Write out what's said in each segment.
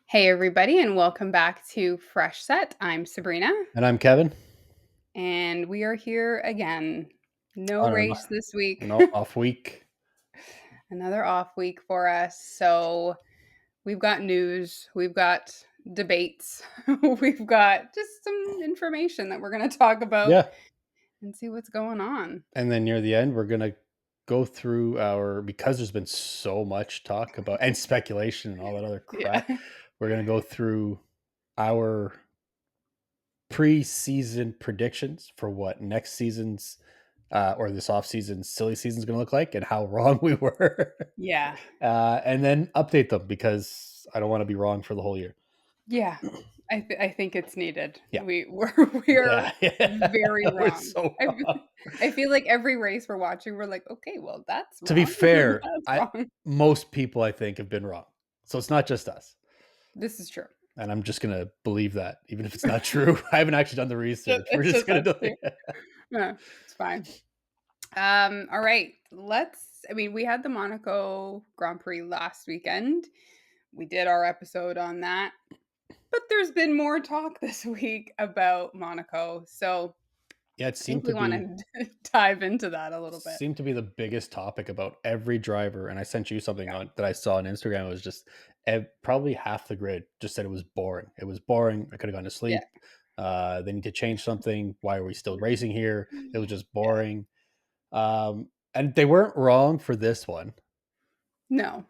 Hey, everybody, and welcome back to Fresh Set. I'm Sabrina, And I'm Kevin. and we are here again. No On race this week. no off week. Another off week for us. So we've got news, we've got debates, we've got just some information that we're going to talk about Yeah. and see what's going on. And then near the end, we're gonna go through because there's been so much talk about and speculation and all that other Yeah. crap. We're gonna go through our preseason predictions for what next season's or this off season's silly season is gonna look like and how wrong we were. Yeah. And then update them because I don't want to be wrong for the whole year. Yeah. I think it's needed. Yeah. We're Yeah. Yeah. very We're wrong. so wrong. I feel like every race we're watching, we're like, okay, well, that's To be wrong. fair, That's I wrong. most people I think have been wrong. So it's not just us. This is true. And I'm just gonna believe that, even if it's not true. I haven't actually done the research. We're It's just just gonna us do two. it. Yeah, it's fine. All right. I mean, we had the Monaco Grand Prix last weekend. We did our episode on that. But there's been more talk this week about Monaco. So Yeah, it I think we want to dive into that a little bit. seemed to be the biggest topic about every driver. And I sent you something Yeah. on that I saw on Instagram. It was just probably half the grid just said it was boring. It was boring. I could have gone to Yeah. sleep. They need to change something. Why are we still racing here? It was just Yeah. boring. And they weren't wrong for this one. No.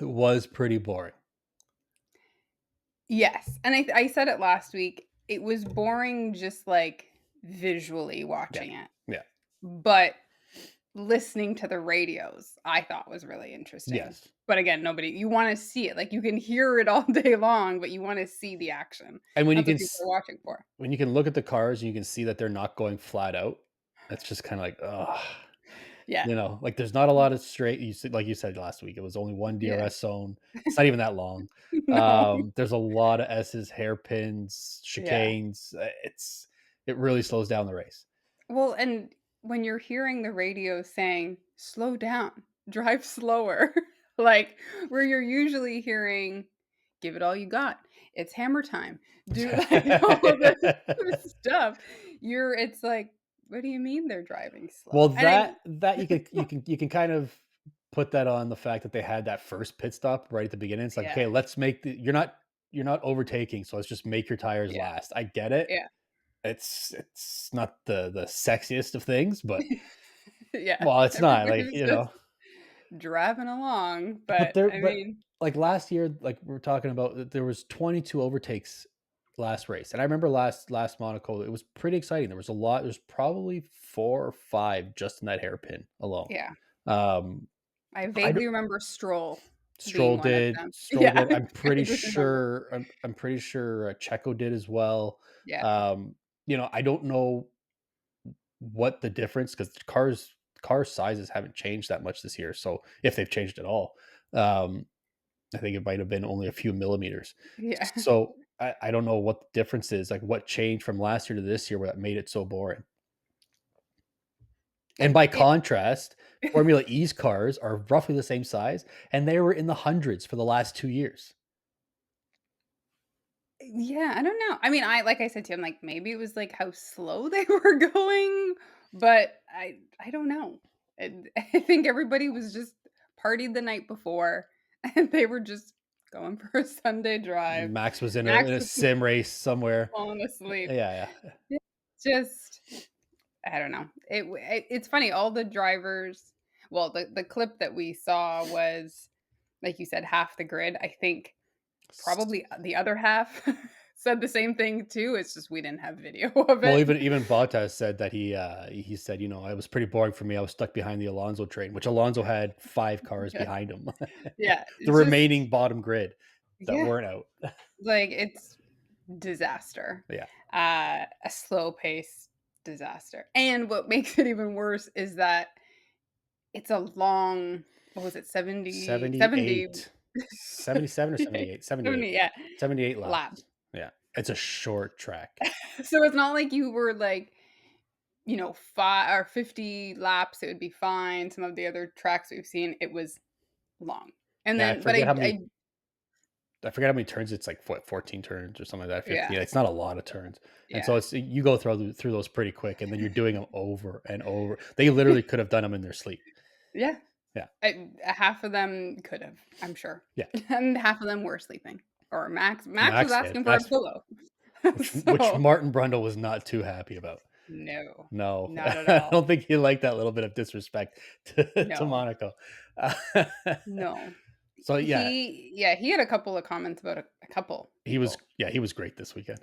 It was pretty boring. Yes. And I said it last week. It was boring just like visually Yeah. watching it. Yeah. But listening to the radios, I thought was really interesting. Yes. But again, you want to see it. Like you can hear it all day long, but you want to see the action. And That's what people are watching for. when you can look at the cars and you can see that they're not going flat out, that's just kind of like, oh, Yeah. like there's not a lot of straight. Like you said last week, it was only one Yeah. DRS zone. It's not even that long. No. There's a lot of S's, hairpins, Yeah. chicanes. It really slows down the race. Well, and when you're hearing the radio saying, slow down, drive slower, like where you're usually hearing, give it all you got. It's hammer time. Do like all of this stuff. It's like, what do you mean they're driving Well, slow? And that you can kind of put that on the fact that they had that first pit stop right at the beginning. It's like, yeah, okay, let's make you're not overtaking, so let's just make your tires yeah, last. I get it. yeah, It's not the sexiest of things, but yeah. well, it's not Everybody like, was just driving along, but but there I but mean, like last year, like we're talking about that there was 22 overtakes last race. And I remember last Monaco, it was pretty exciting. There was a lot, there's probably 4 or 5 just in that hairpin alone. yeah. Um I I vaguely remember Stroll Stroll being one of did. them. Stroll Yeah, did. I vaguely remember. I'm pretty sure Checo did as well. Yeah, Um, I don't know what the difference because car sizes haven't changed that much this year. So if they've changed at all, um, I think it might have been only a few millimeters. yeah. So I don't know what the difference is. Like what changed from last year to this year that made it so boring. And by It contrast, Formula E's cars are roughly the same size, and they were in the hundreds for the last 2 years. Yeah, I don't know. I mean, like I said to him, like maybe it was like how slow they were going, but I don't know. And I think everybody was just partied the night before, and they were just going for a Sunday drive. Max was in a Max in a was sim race somewhere. falling asleep. Yeah, yeah. It's just I don't know. It's funny. All the drivers. Well, the clip that we saw was, like you said, half the grid. I think probably the other half said the same thing too. It's just we didn't have video of Well, it. even Bottas said that he said, it was pretty boring for me. I was stuck behind the Alonso train, which Alonso had 5 cars Yeah, behind him. yeah. The It's just remaining bottom grid that yeah, weren't out. like it's disaster. Yeah. A slow pace disaster. And what makes it even worse is that it's a long. What was it? 70, 70. 78. 77 or 78? 78. 70, yeah, 78 laps. laps. Yeah. It's a short track. So it's not like you were like, 5 or 50 laps, it would be fine. Some of the other tracks we've seen, it was long. And Yeah, then but I forget how many turns it's like, what, 14 turns or something like that, yeah, 15. It's not a lot of turns. And so yeah, it's you go through those pretty quick and then you're doing them over and over. They literally could have done them in their sleep. yeah. Yeah. Half of them could have, I'm sure. Yeah. And half of them were sleeping. Or Max was Max did. asking for a Max pillow. which So, Martin Brundle was not too happy about. no, No. not at I all. don't think he liked that little bit of disrespect to No, Monaco. no. So, yeah, He had a couple of comments about a couple people. he was great this weekend.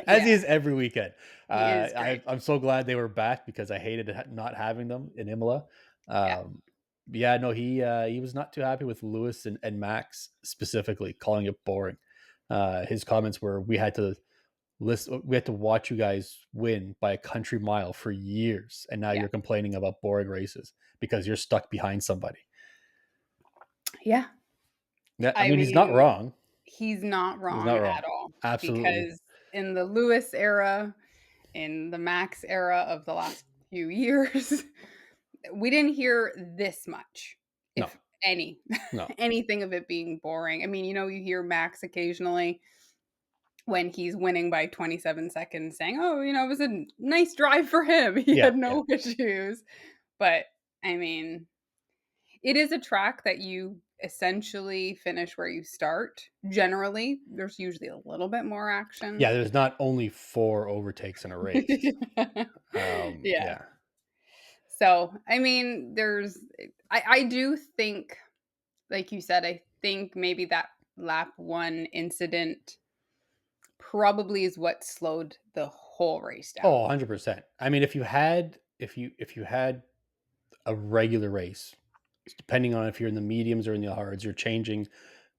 As he Yeah, is every weekend. he is great. I'm so glad they were back because I hated not having them in Imola. Yeah, Um, yeah, no, he was not too happy with Lewis and Max specifically, calling it boring. His comments were, we had to watch you guys win by a country mile for years, and now yeah, you're complaining about boring races because you're stuck behind somebody. yeah. Yeah, I I mean, he's not mean, wrong. he's not He's not wrong wrong. at all Absolutely. because in the Lewis era, in the Max era of the last few years, we didn't hear this much, No, if any, no. anything of it being boring. I mean, you hear Max occasionally when he's winning by 27 seconds saying, "Oh, it was a nice drive for him. He Yeah, had yeah. no issues." But I mean, it is a track that you essentially finish where you start. Generally, there's usually a little bit more action. Yeah, there's not only 4 overtakes in a race. Yeah. Yeah. So, I mean, I do think, like you said, I think maybe that lap 1 incident probably is what slowed the whole race Oh, down. 100%. I mean, if you had a regular race, depending on if you're in the mediums or in the hards, you're changing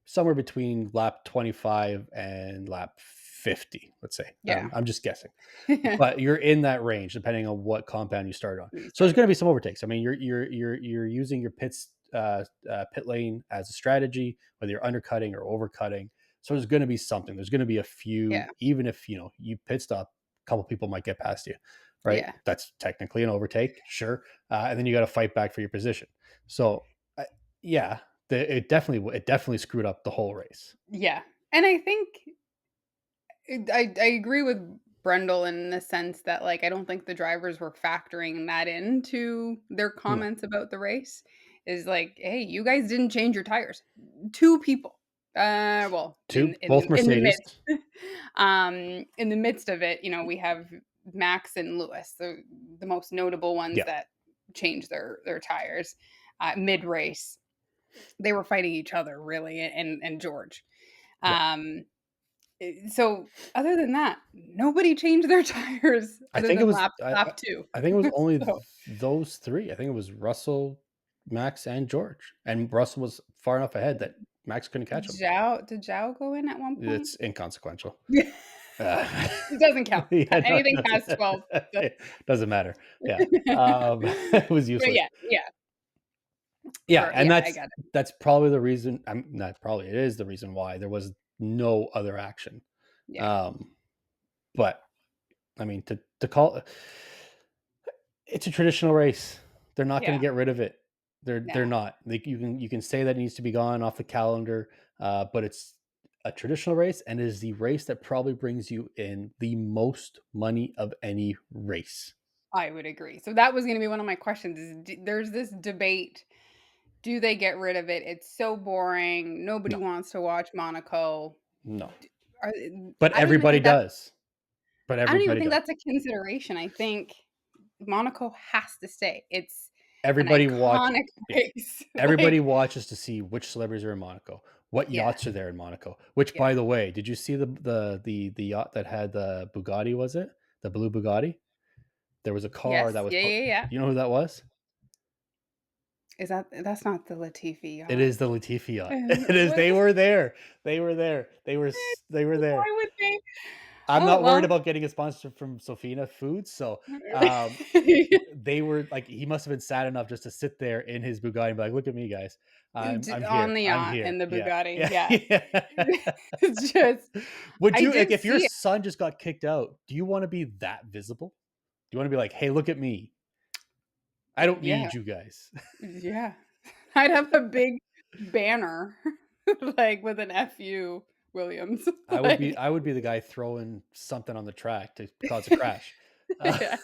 somewhere between lap 25 and lap 50, let's say. Yeah. I'm just guessing. But you're in that range depending on what compound you start on. We So there's started. going to be some overtakes. I mean, you're using your pit lane as a strategy, whether you're undercutting or overcutting. So there's going to be something. There's going to be a few, Yeah. even if you pit stop, a couple people might get past you, right? Yeah. That's technically an overtake, sure, and then you got to fight back for your position. So yeah, it definitely screwed up the whole race. Yeah. And I think I agree with Brundle in the sense that, like, I don't think the drivers were factoring that into their No, comments about the race. Is like, "Hey, you guys didn't change your tires." 2 people. Well, two, both Mercedes. in the midst of it, we have Max and Lewis, the most notable ones Yeah, that changed their tires, mid-race. They were fighting each other really, and George. yeah. Um so other than that, nobody changed their tires I other think it than was lap 2. I think it was only So, those 3. I think it was Russell, Max, and George, and Russell was far enough ahead that Max couldn't catch him. Did Zhao go in at one point? It's inconsequential. Yeah. Uh, It doesn't count. yeah, no, Anything past 12 does it doesn't matter. Yeah, it was But useless. yeah, yeah. Yeah, and I that's got it. that's probably the reason. Not probably, it is the reason why there was no other action. Yeah, Um, but I mean, to call it's a traditional race. They're not going yeah, to get rid of it. They're yeah. not. You can say that it needs to be gone off the calendar, but it's a traditional race, and it is the race that probably brings you in the most money of any race. I would agree. So that was gonna be one of my questions is there's this debate, do they get rid of it? It's so boring. Nobody No, wants to watch Monaco. no, Are but I don't even everybody think that's does. But I don't even everybody think does. that's a consideration. I think Monaco has to stay. It's an Everybody watch. iconic Yeah, race. everybody Like, watches to see which celebrities are in Monaco, what yeah, yachts are there in Monaco. Which, yeah. by the way, did you see the yacht that had the Bugatti? Was it the blue Bugatti? There was a car Yes. that was Yeah, put. yeah, yeah. You know who that was? That's not the Latifi It yacht. is the Latifi yacht. It is. What They is were there. They were there. They were it? they were there. Why would they? I'm Oh, not worried well. about getting a sponsor from Sofina Foods, so, um, they were like he must have been sad enough just to sit there in his Bugatti and be like, "Look at me, guys. I'm On here. the I'm yacht here." in the Yeah. Bugatti, Yeah. yeah. Yeah. It's just Would I you like, did if your see it. son just got kicked out, do you wanna be that visible? Do you wanna be like, "Hey, look at me. I don't Yeah, need you guys." yeah. I'd have a big banner, like, with an "FU Williams," like I would be the guy throwing something on the track to cause a crash. Uh, yeah,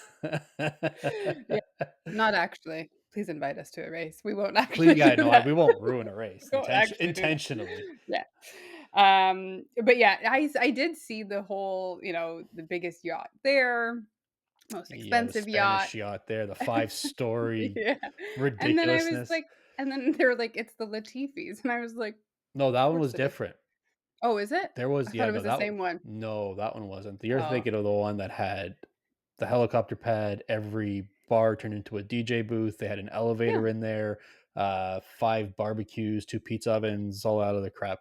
yeah. Not actually. Please invite us to a race. We won't please, actually yeah, do no, that. we won't ruin a race We won't actually do that. intentionally. Yeah. But yeah, I did see the whole, the biggest yacht there, most Yeah, the expensive yacht. Spanish yacht there, the five-story Yeah. And then I was ridiculousness. like and then they were like, "It's the Latifis," and I was like, No, that one "What's was the diff" different. Oh, is it? There I was thought yeah, it was no, the that same one. no, that one wasn't. You're Oh, thinking of the one that had the helicopter pad, every bar turned into a DJ booth, they had an yeah. elevator in there, 5 barbecues, 2 pizza ovens, all out of the crap.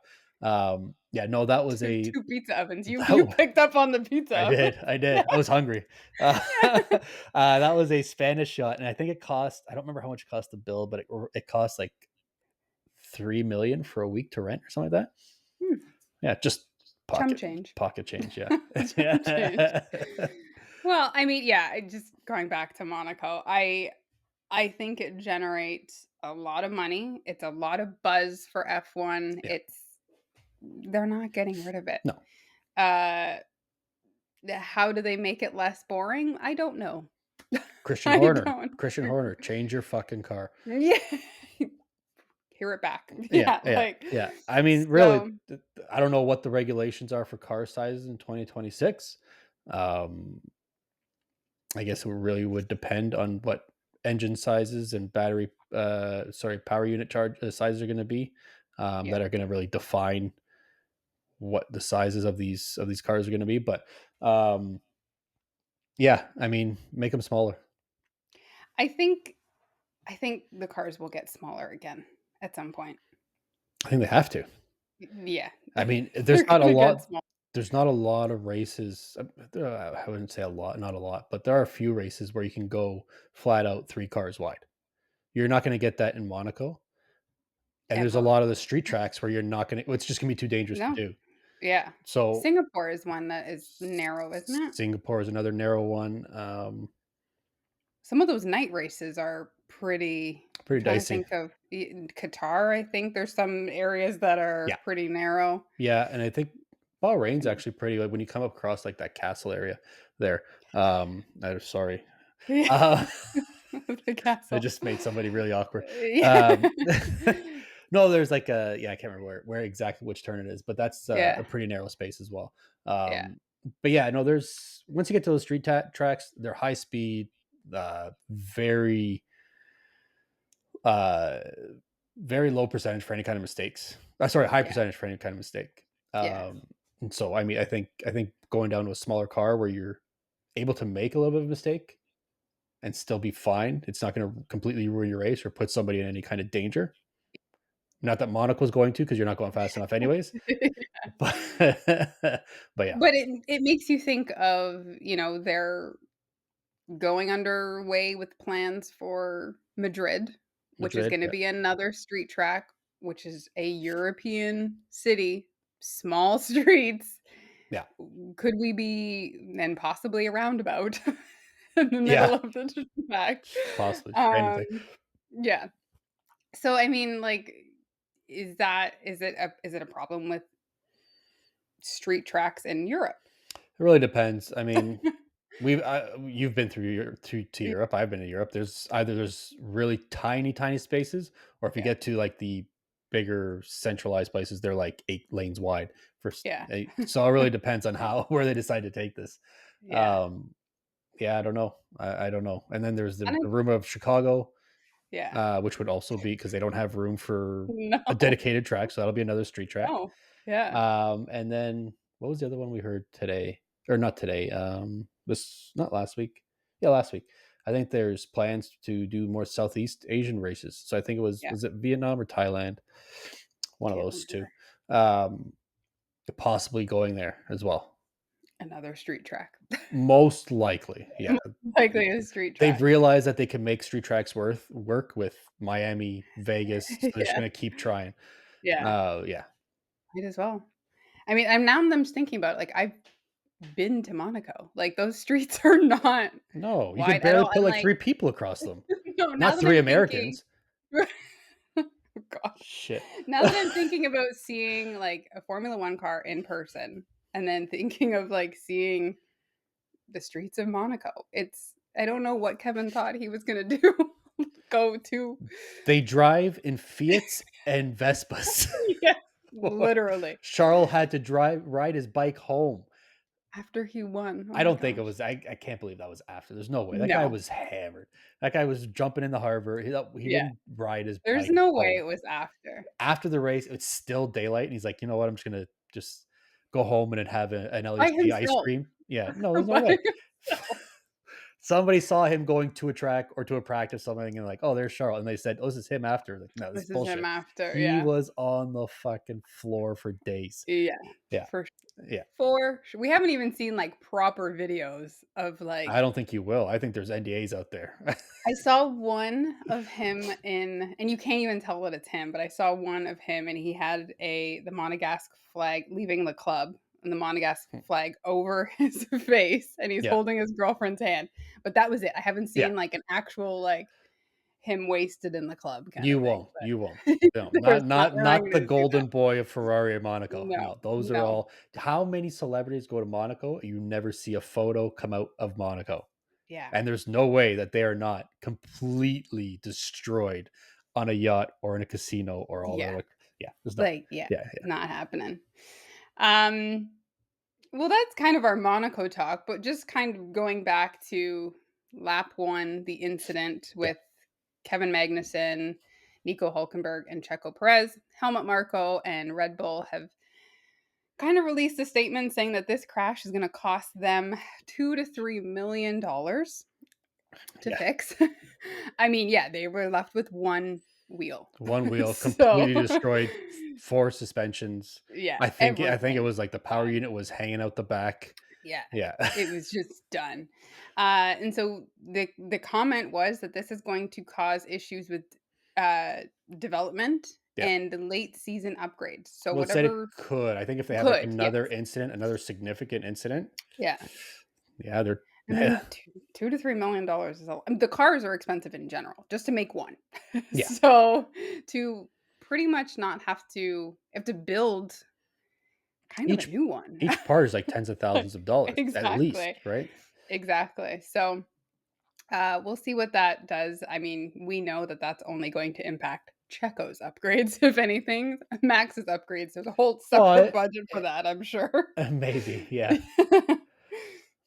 Yeah, no, that was 2 a 2 pizza ovens. You that you w picked up on the pizza I oven. did, I did. I was hungry. Yeah. That was a Spanish yacht, and I think it cost I don't remember how much it cost to build, but it cost, like, 3,000,000 for a week to rent or something like that. Hmm, Yeah, just chum change. pocket change, yeah. Chum change. Well, I mean, yeah, just going back to Monaco, I think it generates a lot of money. It's a lot of buzz for F1. Yeah, They're not getting rid of it. no. Uh, how do they make it less boring? I don't know. Christian I Horner don't. Christian Horner, change your fucking car. Yeah. Hear it back. Yeah, Yeah, yeah, like, yeah. I mean, really, so I don't know what the regulations are for car sizes in 2026. Um, I guess it really would depend on what engine sizes and power unit charge sizes are gonna be, yeah. that are gonna really define what the sizes of these cars are gonna be, but, um, yeah, I mean, make them smaller. I think I think the cars will get smaller again at some point. I think they have to. Yeah. I mean, They're gonna get small. there's not a lot of races, I wouldn't say a lot, not a lot, but there are a few races where you can go flat out 3 cars wide. You're not gonna get that in Monaco, and there's a Ever. lot of the street tracks where you're not gonna it's just gonna be too dangerous to No. do. Yeah. So, Singapore is one that is narrow, isn't it? Singapore is another narrow one, Some of those night races are pretty. I'm pretty trying to dicey. think of in Qatar, I think there's some areas that Yeah. are pretty narrow. Yeah, and I think Bahrain's And actually pretty like, when you come across, like, that castle area there, sorry. yeah. Uh The I castle. just made somebody really awkward. Yeah. Um, no, there's like a yeah, I can't remember where exactly which turn it is, but that's a Yeah. pretty narrow space as well. Yeah. But yeah, no, there's once you get to those tracks, they're high speed, very uh, very low percentage for any kind of mistakes. Sorry, high Yeah. percentage for any kind of mistake. Yeah. And so I mean, I think going down to a smaller car where you're able to make a little bit of a mistake and still be fine. It's not going to completely ruin your race or put somebody in any kind of danger. Not that Monaco's going to, because you're not going fast enough anyways. But but yeah, But it makes you think of, they're going underway with plans for Madrid, which is Madrid. gonna Yeah, be another street track, which is a European city, small streets. yeah, Could we be and possibly a roundabout in the middle yeah. of the track? Possibly for Um, anything. yeah. So, I mean, like, is it a problem with street tracks in Europe? It really depends. I mean, you've been through to Y Europe. I've been to Europe. There's really tiny spaces, or if you Yeah, get to like the bigger centralized places, they're like 8 lanes wide yeah, so it really depends on how where they decide to take this. yeah, Um, yeah, I don't know. I don't know. And then there's and I the rumor of Chicago, yeah. which would also be because they don't have room for a No, dedicated track, so that'll be another street track. no. Yeah. And then what was the other one we heard today? Or not today, this not last week. Yeah, last week. I think there's plans to do more Southeast Asian races. So I think Yeah, was it Vietnam or Thailand? One of can't those two. remember. Um, possibly going there as well. Another street track. Most likely, yeah. Likely a street They've track. realized that they can make street tracks work with Miami, Vegas, so they're just Yeah, gonna keep trying. yeah, Yeah. might as well. I mean, I'm just thinking about it, like, I've been to Monaco. Like, those streets are not No, you could wide at barely all, put, and, like, like 3 people across them. no, now Not that 3 I'm thinking Americans. oh god. Shit. Now that I'm thinking about seeing, like, a Formula 1 car in person, and then thinking of, like, seeing the streets of Monaco, it's I don't know what Kevin thought he was gonna do. Go to They drive in Fiats and Vespas. yeah, literally, Charles had to ride his bike home. after he won. Oh I my don't think it gosh. was I can't believe that was after. There's no way. That guy No. was hammered. That guy was jumping in the harbor. He Yeah. didn't ride his There's bike no way home. it was after. After the race, it's still daylight, and he's like, "You know what? I'm just gonna just go home and then have an By LAC ice himself. cream." Yeah, no, there's no By way. himself. Somebody saw him going to a track or to a practice, something, and like, "Oh, there's Charles," and they said, "Oh, this is him after." Like, no, this is This is him bullshit. after, He yeah. was on the fucking floor for days. Yeah, Yeah, for yeah. we haven't even seen, like, proper videos of, I like don't think you will. I think there's NDAs out there. I saw one of him in and you can't even tell that it's him, but I saw one of him and he had the Monegasque flag leaving the club and the Monegasque flag over his face, and he's Yeah, holding his girlfriend's hand, but that was it. I haven't yeah. seen, like, an actual, like, him wasted in the club kinda You thing, won't. You won't. No, but there's not we're not the gonna see that. golden boy of Ferrari or Monaco. No, No, those are no. all how many celebrities go to Monaco, you never see a photo come out of Monaco, Yeah. and there's no way that they are not completely destroyed on a yacht or in a casino or all their, Yeah. like yeah, there's no Like, yeah, yeah, yeah, not happening. Um, well, that's kind of our Monaco talk, but just kind of going back to lap 1, the incident yeah. with Kevin Magnussen, Nico Hulkenberg, and Checo Perez. Helmut Marko and Red Bull have kind of released a statement saying that this crash is going to cost them $2 to $3 million to Yeah. fix. I mean, yeah, they were left with one wheel. One wheel So, completely destroyed, 4 suspensions. yeah, I think it everything was, like, the power done. unit was hanging out the back. Yeah, Yeah. it was just done. And so the comment was that this is going to cause issues with uh, development Yeah. and the late season upgrades. So Well, it said it whatever could. I think if they have, like, could, yes, another incident, another significant incident, yeah. yeah, they're I yeah, mean, $2 to $3 million is the cars are expensive in general, just to make one. yeah. So to pretty much not have to build kind of a Each new one. each part is, like, tens of thousands of dollars at least, Exactly, right? exactly. So we'll see what that does. I mean, we know that that's only going to impact Checo's upgrades, if anything. Max's upgrades, there's a whole separate Well, budget for that, I'm sure. maybe, yeah.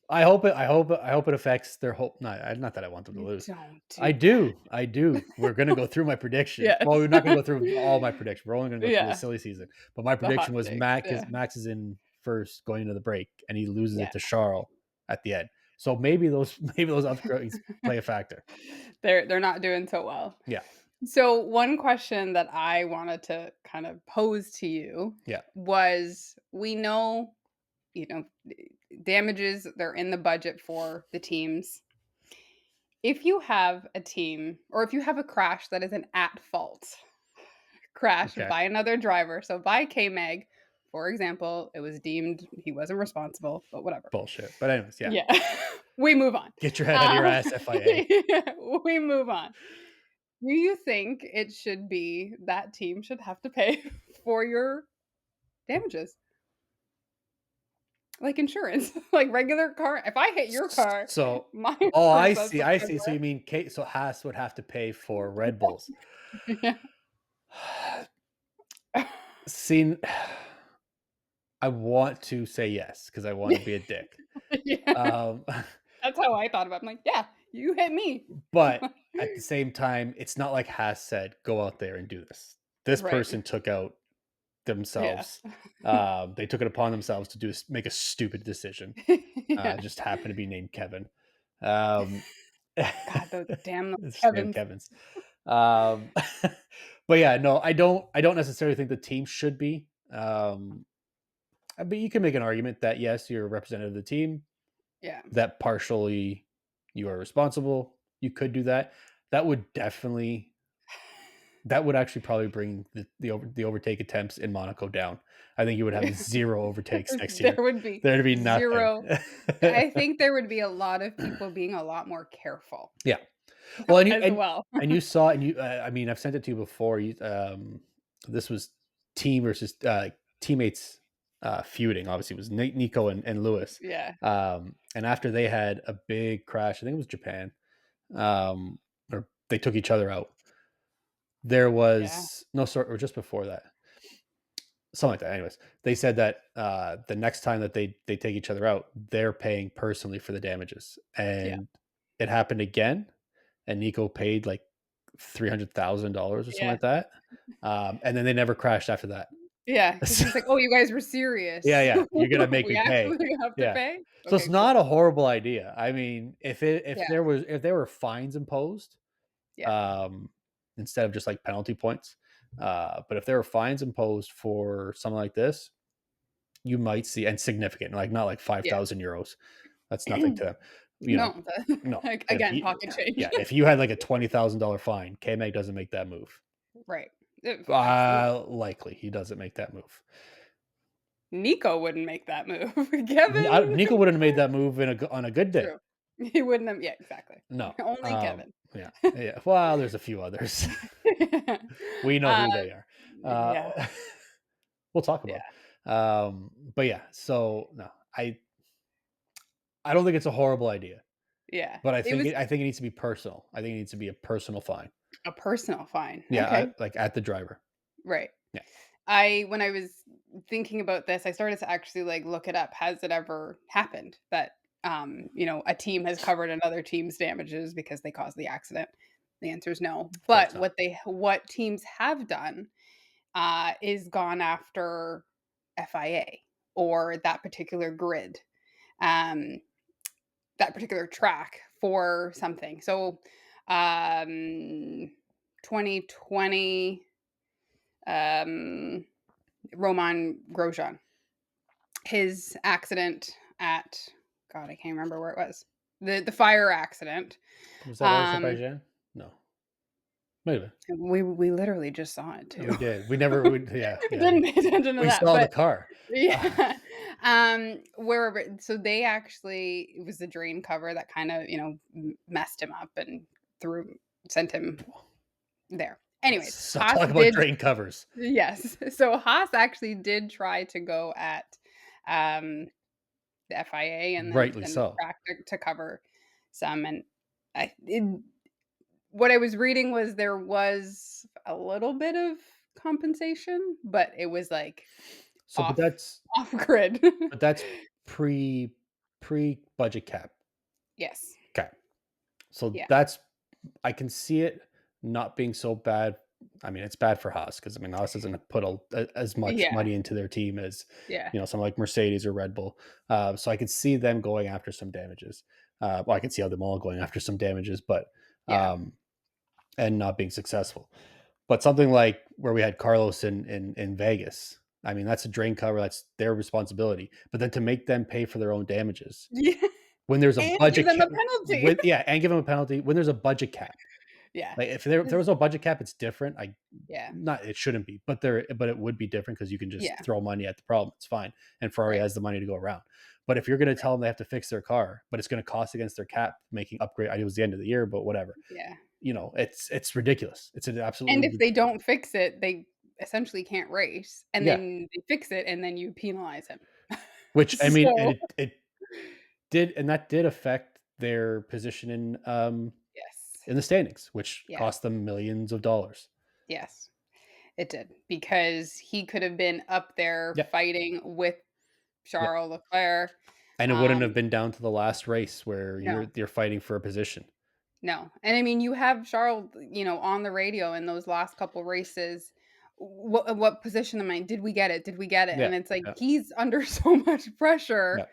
I hope it affects their whole not that I want them to You lose. don't I do that. do, I do. We're gonna go through my prediction. Yes. Well, we're not gonna go through all my predictions. We're only gonna go through the Yeah, silly season. But my the hot prediction was takes, yeah. Max is in first going into the break, and he loses Yeah. it to Charles at the end. So maybe those maybe those upgrades play a factor. They're not doing so well. Yeah, So one question that I wanted to kind of pose to you yeah, was we know, you know, damages, they're in the budget for the teams. If you have a team or if you have a crash that is an at fault crash okay. by another driver, so by K-Mag, for example, it was deemed he wasn't responsible, but whatever. Bullshit. But anyways, yeah. Yeah. We move on. Get your head out of your Um, ass, FIA. we move on. Do you think it should be that team should have to pay for your damages? Like insurance, like regular car. If I hit your car, So my oh, insurance has to I pay see. So for you mean so Haas would have to pay for Red Bulls. it. Yeah. Seen I want to say yes because I want to be a dick. Yeah. Um, That's how I thought about it. I'm like, "Yeah, you hit me." but at the same time, it's not like Haas said, "Go out there and do this." This Right. person took out Yeah. themselves. They took it upon themselves to make a stupid decision. Yeah. Just happened to be named Kevin. Um, God, those damn it's named Evans. Kevin's. Um, but yeah, no, I don't necessarily think the team should be. But you can make an argument that yes, you're a representative of the team, Yeah. that partially you are responsible. You could do that. That would definitely that would actually probably bring the overtake attempts in Monaco down. I think you would have 0 overtakes next There year. would be There'd be nothing. 0. I think there would be a lot of people being a lot more careful Yeah. Well, and you as well. and you I mean, I've sent it to you before. This was team versus teammates feuding. Obviously, it was Nico and Lewis. Yeah. And after they had a big crash, I think it was Japan, or they took each other out. There Yeah. was no sort, or just before that, something like that. Anyways, they said that the next time that they take each other out, they're paying personally for the damages, Yeah. and it happened again, and Nico paid like $300,000 or something Yeah. like that, and then they never crashed after that. Yeah. 'Cause So, he's like, "Oh, you guys were yeah, serious. yeah, you're gonna make We me pay. actually have to Yeah. pay? So it's Okay, cool." not a horrible idea. I mean, Yeah. if there were fines imposed, Yeah. um, instead of just like penalty points, but if there were fines imposed for something like this, you might see, and significant, like not like Yeah. €5,000. That's nothing to them. You know, No, the no. like, If again, you, pocket change. yeah, if you had like a $20,000 fine, K-Mag doesn't make that move. Right. Absolutely. Likely he doesn't make that move. Nico wouldn't make that move. Kevin Nico wouldn't have made that move on a good day. True. He wouldn't have, yeah, exactly. No. Only Kevin. Yeah. Yeah. Well, there's a few others. We know Uh, who they are. yeah, Uh, we'll talk yeah, about it. But yeah, so no, I don't think it's a horrible idea, yeah. but It was I think it needs to be personal. I think it needs to be a personal fine. a personal fine. Yeah, Okay. like at the driver. Right. Yeah. When I was thinking about this, I started to actually, like, look it up. Has it ever happened that, a team has covered another team's damages because they caused the accident? The answer is no. Of course But not. what teams have done, is gone after FIA or that particular grid, um, that particular track for something. So, 2020, um, Roman Grosjean, his accident at God, I can't remember where it was. The fire accident. Was that Um, Azerbaijan? No. Maybe. we literally just saw it too. We did. We never we yeah, yeah. Didn't pay attention to We that, saw the but car. yeah. Wherever so they actually it was the drain cover that kind of, messed him up and threw sent him there. Let's Anyways, stop Haas talking about did drain covers. yes. So Haas actually did try to go at the FIA Rightly and the so. track to cover some and I it, what I was reading was there was a little bit of compensation, but it was like So, off off grid. but that's pre budget cap. Yes. Okay. So Yeah. that's I can see it not being so bad. I mean, it's bad for Haas because I mean Haas doesn't put as much Yeah. money into their team as Yeah. something like Mercedes or Red Bull. So I could see them going after some damages. Well, I can see how them all going after some damages, but Yeah. um, and not being successful. But something like where we had Carlos in Vegas, I mean, that's a drain cover. That's their responsibility. But then to make them pay for their own damages Yeah. when there's a And give budget them a cap, penalty. with yeah, and give them a penalty when there's a budget cap. Yeah. Like if there was no budget cap, it's different. I Yeah. not it shouldn't be, but it would be different because you can just Yeah. throw money at the problem. It's fine, and Ferrari Right. has the money to go around. But if you're going to Right. tell them they have to fix their car, but it's going to cost against their cap, making upgrade. I know it was the end of the year, but whatever. Yeah. It's ridiculous. It's an And absolutely if they don't fix it, they essentially can't race, and yeah. then they fix it, and then you penalize him. Which I mean, and So it did, and that did affect their position yes. in the standings, which Yeah. cost them millions of dollars. Yes. It did, because he could have been up there Yeah, fighting with yeah, Charles Leclerc. and it wouldn't have Um, been down to the last race where no, you're fighting for a position. no, and I mean, you have Charles, on the radio in those last couple races. What position am I? Did we get it? Did we get it? Yeah, And it's like yeah, he's under so much pressure yeah.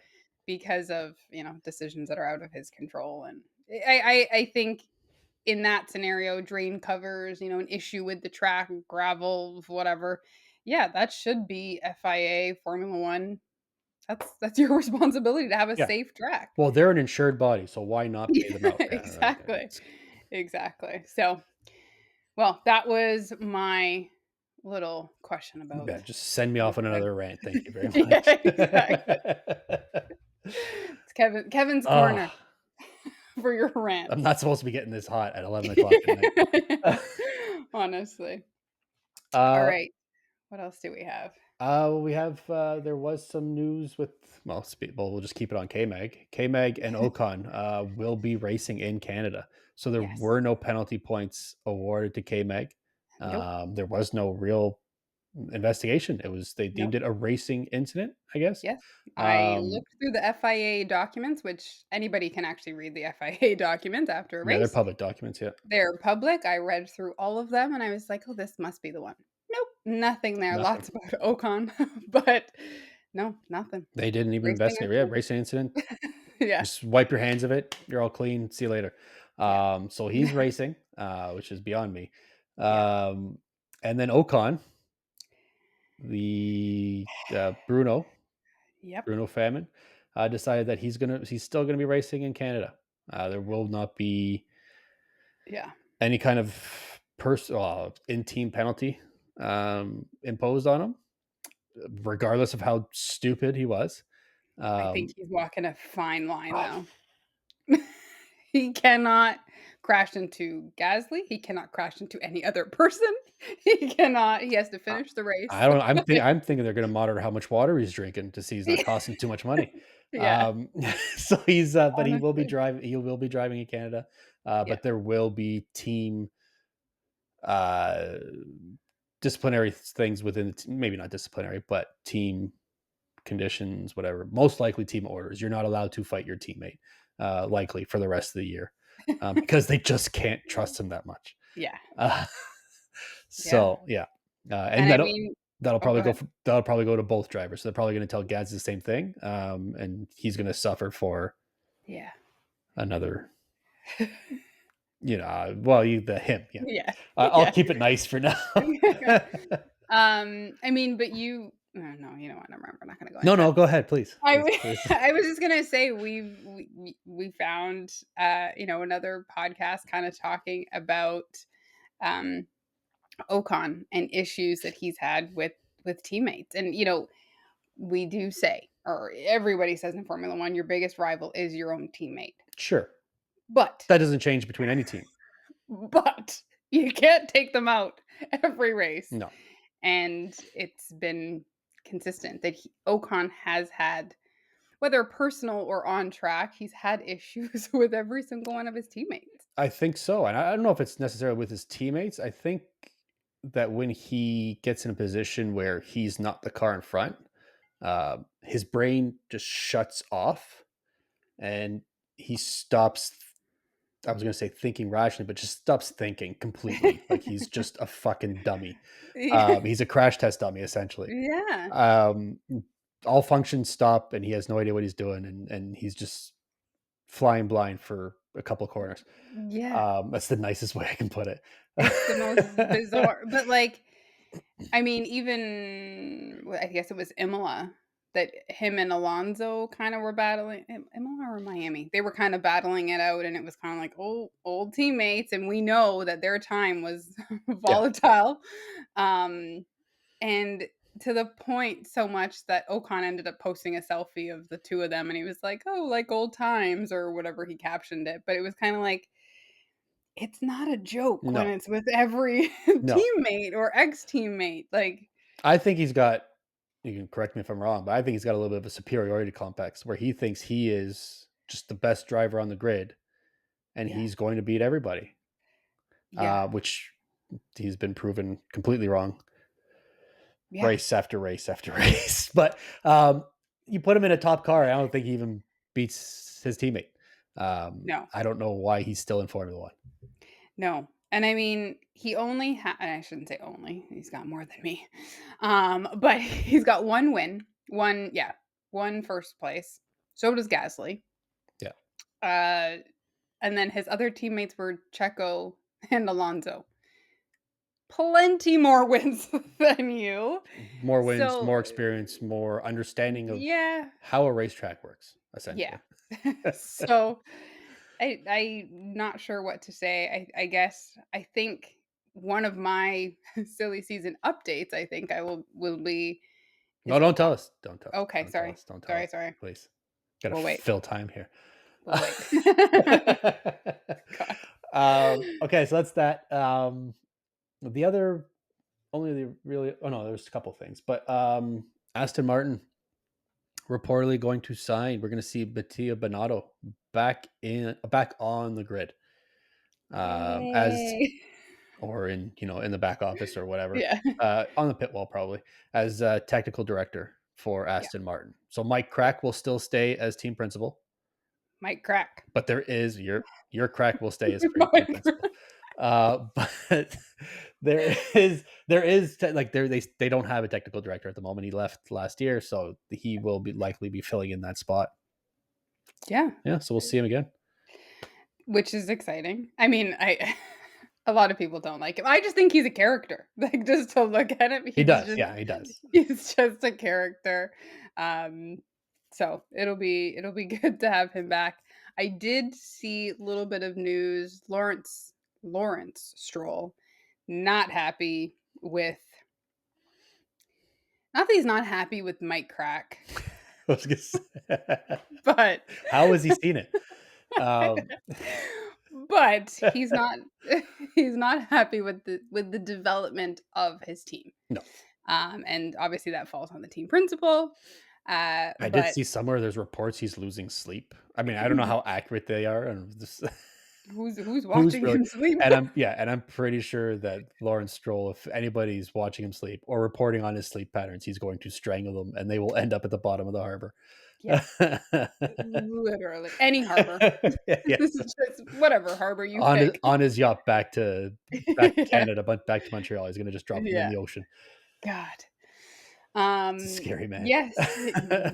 because of decisions that are out of his control. And I think in that scenario, drain covers, an issue with the track, gravel, whatever. Yeah, that should be FIA Formula One that's your responsibility to have a Yeah. safe track. Well, they're an insured body, so why not pay them Yeah, out? Yeah, like, exactly. it's Exactly. So, well, that was my little question yeah, about just send me off on the another rant. Thank you very Yeah, much. exactly. It's Kevin's Oh, corner for your I'm rants. not supposed to be getting this hot at 11 o'clock at night. Honestly. All Uh, right. What else do we have? we have there was some news with well, we'll just keep it on K-Mag. K-Mag and Ocon will be racing in Canada, so there Yes. were no penalty points awarded to K-Mag. Nope. There was no real investigation. It was they Nope. deemed it a racing incident, I guess. Yes. I Um, looked through the FIA documents, which anybody can actually read the FIA documents after a yeah, they're race. public documents. Yeah, They're public. I read through all of them and I was like, "Oh, this must be the one." Nope, nothing there. nothing. Lots about Ocon, but no, nothing. They didn't even Racing investigate. Yeah, incident. racing incident. Yeah. Just wipe your hands of it. You're all clean. See you later. Yeah. So he's racing, which is beyond me. Yeah. Um, and then Ocon, the Bruno Yep. Bruno Famine, decided that he's still gonna be racing in Canada. There will not be Yeah. any kind of in team penalty imposed on him, regardless of how stupid he was. I think Um, he's walking a fine line though. He cannot crash into Gasly. He cannot crash into any other person. He has to I finish the race. I don't. I'm thinking they're going to monitor how much water he's drinking to see he's not costing too much money. Yeah, Um, so but he will be honestly. driving. He will be driving in Canada, Yeah. but there will be team uh, disciplinary things within maybe not disciplinary, but team conditions, whatever. Most likely team orders. You're not allowed to fight your teammate, likely for the rest of the year, because they just can't trust him that much. Yeah. Uh, Yeah. so yeah, and And I mean oh, go ahead. that'll probably go to both drivers. So they're probably going to tell Gads the same thing, and he's going to suffer for Yeah. another. Well, the him. Yeah, Yeah. I'll Yeah. keep it nice for now. I mean, but you no, you know what? We're not gonna go No, into no, that. go ahead, please. I Please, w please. I was just gonna say we found, another podcast kinda talking about, um, Ocon and issues that he's had with teammates, and, we do say, or everybody says in Formula 1, your biggest rival is your own teammate. Sure, But that doesn't change between any team. but you can't take them out every race, No, and it's been consistent that Ocon has had, whether personal or on track, he's had issues with every single one of his teammates. I think so, and I don't know if it's necessarily with his teammates. I think that when he gets in a position where he's not the car in front, his brain just shuts off and he stops. I was going to say thinking rationally, but just stops thinking completely. Like he's just a fucking dummy. Yeah. He's a crash test dummy, essentially. Yeah. Um, all functions stop, and he has no idea what he's doing, and he's just flying blind for a couple of corners. Yeah. That's the nicest way I can put It's the most it. bizarre, but, like, I mean, even I guess it was Imola that him and Alonso kinda were battling Imola or Miami? They were kinda battling it out, and it was kinda like old teammates, and we know that their time was Yeah, volatile, um, and to the point so much that Ocon ended up posting a selfie of the 2 of them, and he was like, "Oh, like old times," or whatever he captioned it, but it was kinda like, it's not a joke when no, it's with every no. teammate or ex-teammate, like I think he's got. You can correct me if I'm wrong, but I think he's got a little bit of a superiority complex where he thinks he is just the best driver on the grid, and yeah, he's going to beat everybody, yeah, which he's been proven completely wrong, yeah, race after race after race. But you put him in a top car, I don't think he even beats his teammate. no, I don't know why he's still in Formula One. no, and I mean, he only I shouldn't say only, he's got more than me, but he's got 1 win, 1 yeah, 1 first place, so does Gasly, Yeah, uh, and then his other teammates were Checo and Alonso. plenty more wins than you. More wins, So, more experience, more understanding of yeah, how a racetrack works, yeah. essentially. So, I'm not sure what to say. I guess I think one of my silly season updates, I think I will be No, is don't tell us. Don't tell us. okay, Don't tell sorry. us. Don't tell Sorry, us. sorry. Please. Gotta We'll wait. fill time here. We'll wait. God. Okay, so that's that. The other only the really oh no, there's a couple things, but Aston Martin reportedly going to sign. We're going to see Mattia Binotto back on the grid, as Yay. or in in the back office or whatever, Yeah. on the pit wall probably as technical director for Yeah. Aston Martin. So Mike Yeah. Crack will still stay as team principal, Might crack. but there is your Crack will stay as team Might principal. crack. But there is like they don't have a technical director at the moment. He left last year, so he will be likely be filling in that spot. Yeah, Yeah, so we'll see him again. which is exciting. I mean, I a lot of people don't like him. I just think he's a character. Like, just to look at him, He does, yeah, he does. he's just a character. Um, so it'll be good to have him back. I did see a little bit of news. Lawrence Stroll not happy with not that he's not happy with Mike Crack, I was gonna say, but how has he seen it? Um, but he's not he's not happy with the development of his team. no, And obviously that falls on the team principal. I did But see somewhere there's reports he's losing sleep. I mean, I don't know how accurate they are, and just who's who's watching really. him sleep? And I'm pretty sure that Lawrence Stroll, if anybody's watching him sleep or reporting on his sleep patterns, he's going to strangle them, and they will end up at the bottom of the harbor. Yeah, literally any harbor. This Yes, is just whatever harbor you on his, pick. on his yacht back to Yeah, Canada, but back to Montreal. He's going to just drop them in yeah. the ocean. God. It's a scary man. Yes,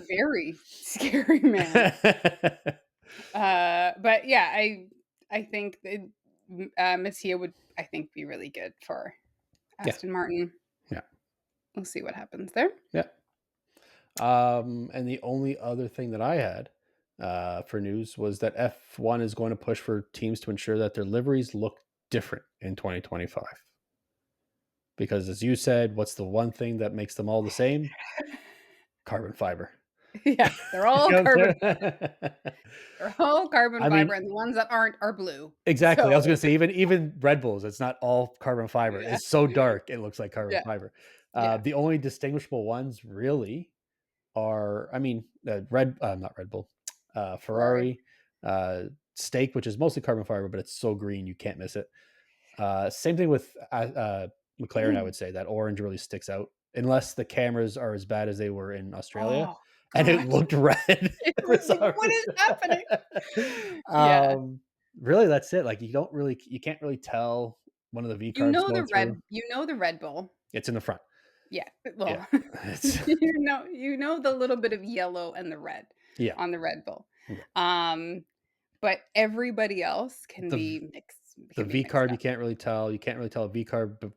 very scary man. But yeah, I think that Messia would I think be really good for Yeah, Aston Martin. yeah, We'll see what happens there. yeah. And the only other thing that I had for news was that F1 is going to push for teams to ensure that their liveries look different in 2025. Because as you said, what's the one thing that makes them all the same? Carbon fiber. Yeah, they're You all know what carbon I'm fiber. saying? They're all carbon I fiber, mean, and the ones that aren't are blue. exactly. I was So going to say even Red Bulls, it's not all carbon fiber. yeah, It's so dark it looks like carbon yeah, fiber. yeah. The only distinguishable ones really are, I mean, not Red Bull, Ferrari. Ferrari, Steak, which is mostly carbon fiber, but it's so green you can't miss it. Same thing with McLaren. I would say that orange really sticks out, unless the cameras are as bad as they were in Australia, Oh and it God, looked red for some what is happening? reason. Yeah, Really, that's it. Like you can't really tell one of the V carbs going through. You know the Red Bull. It's in the front. Yeah, Yeah, well, it's you know the little bit of yellow and the red yeah, on the Red Bull. yeah. Um, but everybody else The the can be V mixed carb you up. can't really tell. You can't really tell a V carb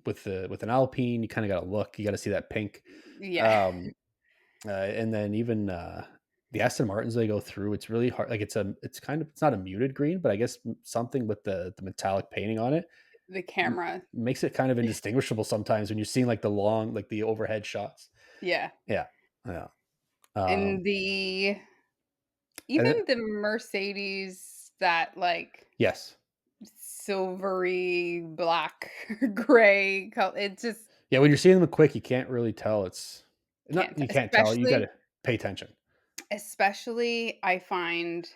with an Alpine. You kind of got to look. You got to see that pink. Yeah, Um, and then even the Aston Martins they go through. It's really hard. Like it's not a muted green, but I guess something with the metallic painting on it the m- camera. makes it kind of indistinguishable sometimes when you're seeing like the overhead shots. Yeah, Yeah, yeah. and And even then, the Mercedes that like yes, silvery black gray color. It just yeah. When you're seeing them quick, you can't really tell. It's not can't, you can't tell. You got to pay attention. especially I find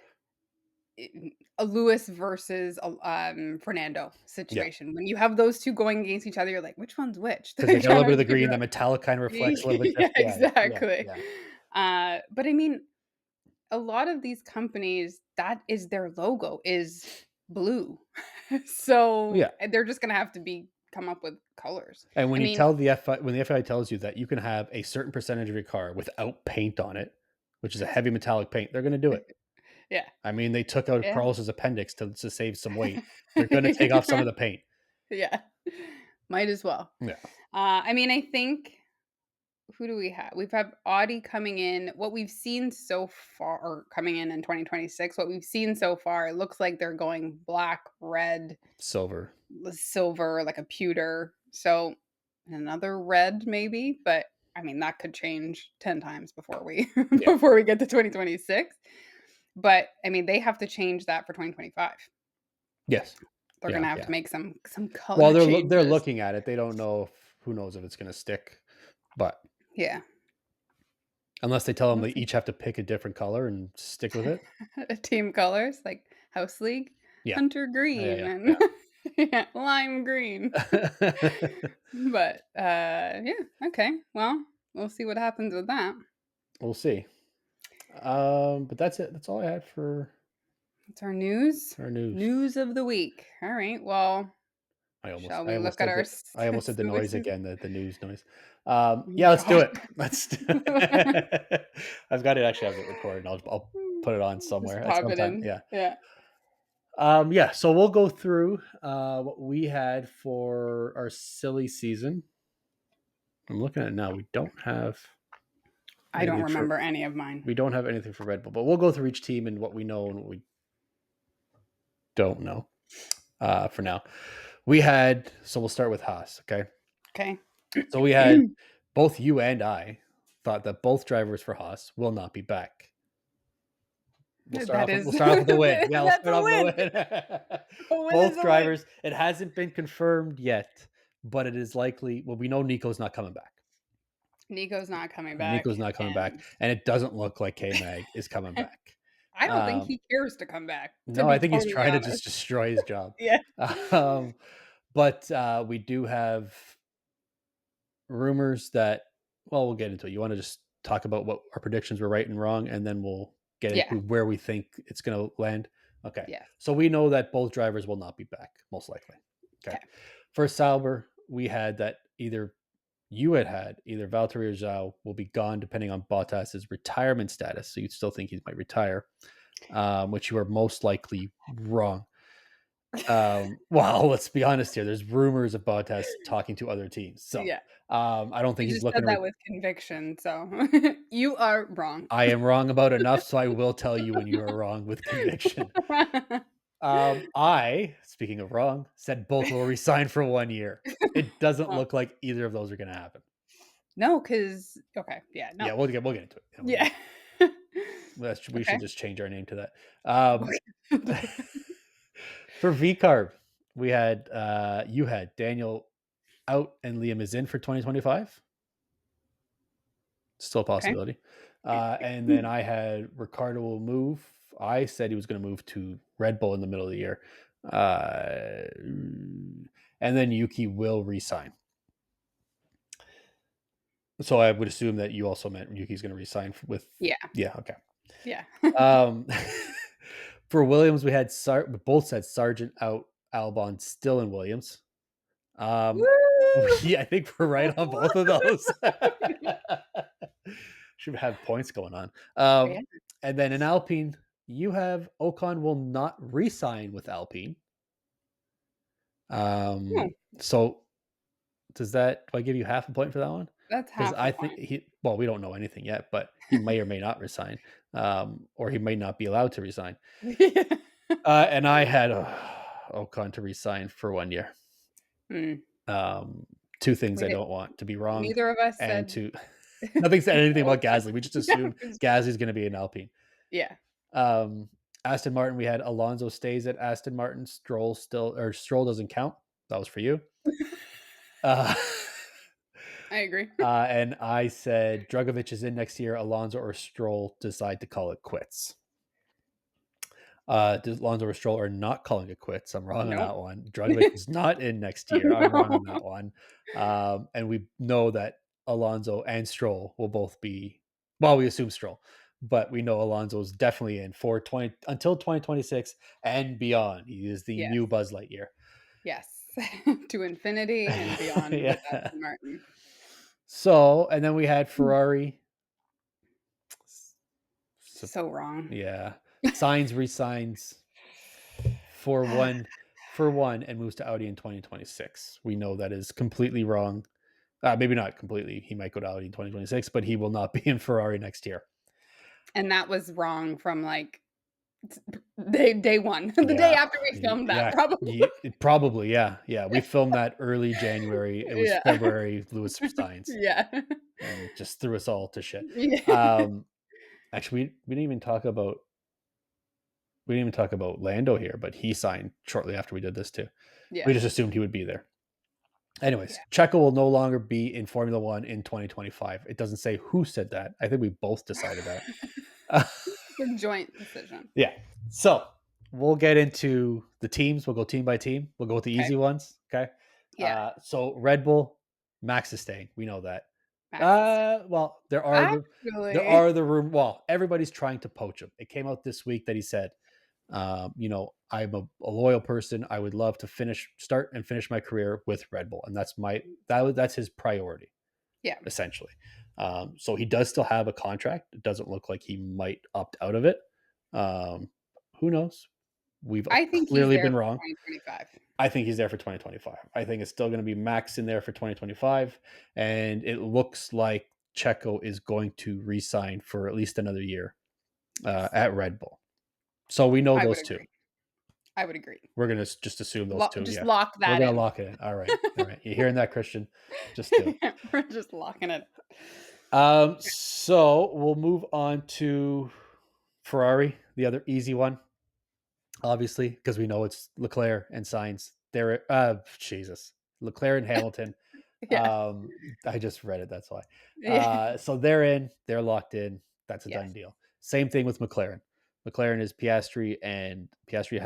a Lewis versus a Fernando Yeah. situation. When you have those two going against each other, you're like, which one's which? Because they Like, got a little trying bit of to the figure green, that out. metallic kind of reflects a little bit Yeah, different. Yeah, yeah, exactly. yeah. But I mean, a lot of these companies, that is their logo is blue. So Yeah. they're just gonna have to come up with colors. And I when you mean, tell when the FIA tells you that you can have a certain percentage of your car without paint on it, which is a heavy metallic paint, they're going to do it. yeah, I mean, they took out yeah. Carlos's appendix to save some weight. They're going to take off some of the paint. Yeah. Might as well. Yeah. I mean, I think who do we have? We've had Audi coming in. What we've seen so far, or coming in 2026, what we've seen so far, it looks like they're going black, red, Silver. silver, like a pewter. So another red maybe, but I mean that could change 10 times before we Yeah. before we get to 2026. But I mean they have to change that for 2025. Yes. They're Yeah, gonna have yeah. to make some Well, color they're changes. looking at it. They don't know who knows if it's gonna stick, but Yeah. unless they tell them We'll they see. each have to pick a different color and stick with it. Team colors like House League, Yeah. hunter Yeah, green yeah, and yeah. yeah, lime green. But yeah, okay. Well, we'll see what happens with that. We'll see. But that's it. That's all I had for It's our news. our news. News of the week. All right. Well, I almost shall I we almost look at said our I almost said the silly noise season? again, the news noise. Oh my Yeah, let's do god. it. Let's do I've got it actually have it recorded. I'll put it on Just somewhere at pop some it time. in. Yeah. Yeah. Yeah, so we'll go through what we had for our silly season. I'm looking at it now. I don't anything for remember any of mine. we don't have anything for Red Bull, but we'll go through each team and what we know and what we don't know. For now, we'll start with Haas. Okay, Okay. so we had both you and I thought that both drivers for Haas will not be back. That We'll is start off with the win. Yeah, we'll that's start a off with win. the win. A win is Both a win. drivers. It hasn't been confirmed yet, but it is likely. Well, we know Nico's not coming back. Nico's not coming back, Nico's not coming back, and and it doesn't look like K Mag is coming back. I don't think Um, he cares to come back, to no, be I think he's totally trying to honest. just destroy his job. Yeah. Um, but we do have rumors that. Well, we'll get into it. You want to just talk about what our predictions were right and wrong, and then we'll get Yeah. into where we think it's going to land. Okay. Yes. So we know that both drivers will not be back, most likely. Okay. Okay. For Sauber, we had that you had either Valtteri or Zhao will be gone depending on Bottas's retirement status. So you still think he might retire, which you are most likely wrong. Well, let's be honest here. There's rumors of Bottas talking to other teams. So Yeah. I don't think You he's just looking said to that with conviction, so you are wrong. I am wrong about enough, so I will tell you when you are wrong with conviction. Speaking of wrong, said both will resign for 1 year. It doesn't Well, look like either of those are going to happen. no, because okay, yeah, Yeah, no. we'll get into it. Yeah, Yeah. we Okay. should just change our name to that. For VCarb, we had you had Daniel out and Liam is in for 2025. Still a Okay. possibility. And then I had Ricardo will move. I said he was going to move to Red Bull in the middle of the year. And then Yuki will resign. So I would assume that you also meant Yuki's going to resign with. Yeah, Yeah, okay. yeah. Um, for Williams, we both said Sargent out, Albon still in Williams. Woo! Yeah, I think we're right on both of those. Should have points going on. Yeah. And then in Alpine, you have Ocon will not re-sign with Alpine. Hmm, So do I give you half a point for that one? that's Because half a I think point. we don't know anything yet, but he may or may not resign, or he may not be allowed to resign. Yeah. And I had Ocon to resign for 1 year. Hmm. Two things We I did don't want to be wrong, neither of us and said to nothing said anything about Ocon. Gasly. We just No, assumed 'cause Gasly's going to be an Alpine. yeah. Um, Aston Martin, we had Alonso stays at Aston Martin. Stroll doesn't count. That was for you. Uh, I agree. and I said Drugovich is in next year. Alonso or Stroll decide to call it quits. Alonso or Stroll are not calling it quits. I'm wrong on Nope. that one. Drugovich is not in next year. I'm wrong on that one. And we know that Alonso and Stroll will both be. Well, we assume Stroll, but we know Alonso is definitely in for 20 until 2026 and beyond. He is the Yes. new Buzz Lightyear. Yes. To infinity and beyond with Yeah. Aston Martin. So, and then we had Ferrari. So wrong. Yeah. Signs resigns for for one and moves to Audi in 2026. We know that is completely wrong. Maybe not completely. He might go to Audi in 2026, but he will not be in Ferrari next year. And that was wrong from, like, day 1, the day Yeah, after we filmed that, yeah, probably. probably, yeah, yeah. We filmed that early January. It was Yeah. February. Lewis signs Yeah. and just threw us all to shit. Yeah. Um, actually, we didn't even talk about Lando here, but he signed shortly after we did this too. We Yeah. just assumed he would be there. Yeah. Anyways, Checo will no longer be in Formula One in 2025. It doesn't say who said that. I think we both decided that. It's a joint decision. Yeah. So we'll get into the teams. We'll go team by team. We'll go with the Okay. easy ones. Okay. Yeah. So Red Bull, Max is staying. We know that. Max is staying. Well, there Actually, are the room. Well, everybody's trying to poach him. It came out this week that he said, I'm a loyal person. I would love to start and finish my career with Red Bull, and that's his priority yeah. essentially. So he does still have a contract. It doesn't look like he might opt out of it. Um, who knows? We've I think he's clearly there been for wrong. 2025. I think he's there for 2025. I think it's still going to be Max in there for 2025. And it looks like Checo is going to re-sign for at least another year Yes. at Red Bull. So we know I would those two. agree. I would agree. We're going to just assume those two. Just Yeah. lock We're that going to in. lock it in. All right. All right. You hearing that, Christian? Just do it. We're just locking it. So we'll move on to Ferrari, the other easy one, obviously, because we know it's Leclerc and Sainz. Jesus, Leclerc and Hamilton. Yeah. I just read it. That's why. Yeah. So they're in. They're locked in. That's a Yes. done deal. Same thing with McLaren. McLaren is Piastri, and Piastri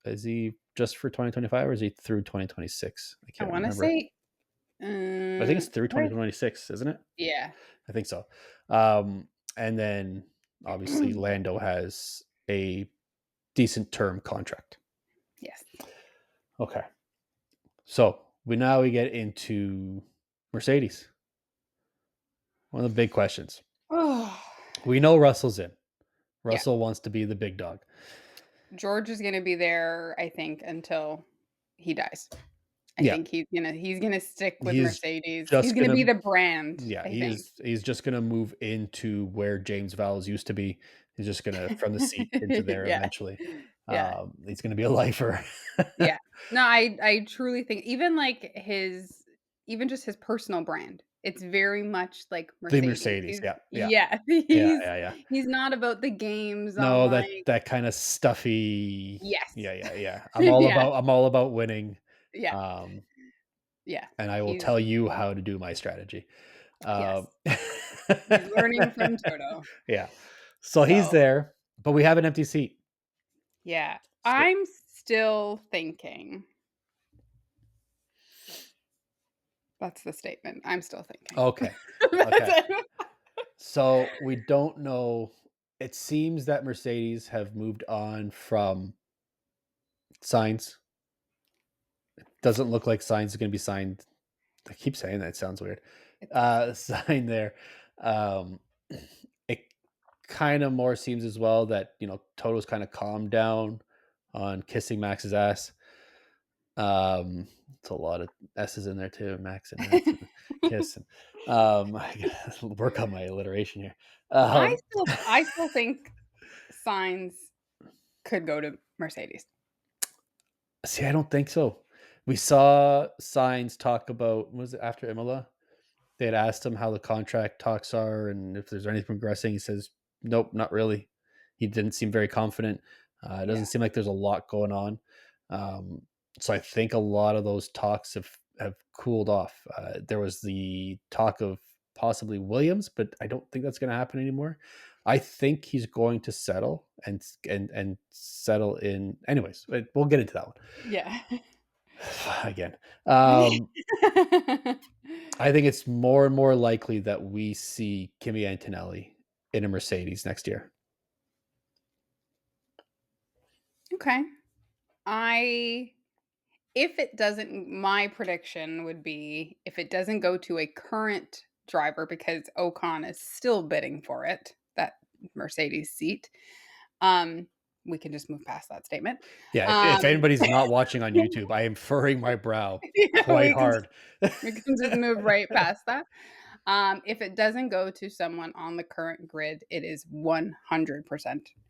is he just for 2025 or is he through 2026? I I can't wanna remember. say, I think it's through what? 2026, isn't it? Yeah. I think so. And then obviously Lando has a decent term contract. Yes. Okay. So we get into Mercedes. One of the big questions. Oh, We know Russell's in. yeah. Russell wants to be the big dog. George is gonna be there, I think, until he dies. I Yeah. think he's gonna stick with He's Mercedes. He's just gonna gonna be the brand, yeah, I think. he's just gonna move into where James Vowles used to be. He's just gonna from the seat into there Yeah. eventually. Yeah. He's gonna be a lifer. Yeah. No, I truly think even, like, even just his personal brand, it's very much like The Mercedes. Mercedes, yeah, yeah. Yeah, Yeah, yeah, yeah. he's not about the games No, online. that kinda stuffy Yes. yeah, yeah, yeah. Yeah, I'm all about winning, yeah, um, yeah. and I will He's tell you how to do my strategy. Um yes, he's learning from Toto. Yeah. So he's So, there, but we have an empty seat. yeah. So I'm still thinking that's the statement. I'm still thinking. okay, That's okay. it. So we don't know it seems that Mercedes have moved on from Sainz. Doesn't look like Sainz is gonna be signed. I keep saying that, it sounds weird. It does. Sign there. Um, it kind of more seems as well that Toto's kind of calmed down on kissing Max's ass. It's a lot of S's in there too, Max and ass and kiss. And, I gotta work on my alliteration here. I Um, still I still think Signs could go to Mercedes. See, I don't think so. We saw Signs talk about was it after Imola? They had asked him how the contract talks are and if there's anything progressing. He says, "Nope, not really." He didn't seem very confident. It doesn't Yeah. seem like there's a lot going on. Um, so I think a lot of those talks have cooled off. There was the talk of possibly Williams, but I don't think that's going to happen anymore. I think he's going to settle and settle in. Anyways, we'll get into that one Yeah. again. Um, I think it's more and more likely that we see Kimi Antonelli in a Mercedes next year. Okay. I if it doesn't my prediction would be if it doesn't go to a current driver because Ocon is still bidding for it, that Mercedes seat. Um we can just move past that statement. Yeah, if Um, anybody's not watching on YouTube, I am furrowing my brow yeah, quite hard. we can just move right past that. If it doesn't go to someone on the current grid, it is 100%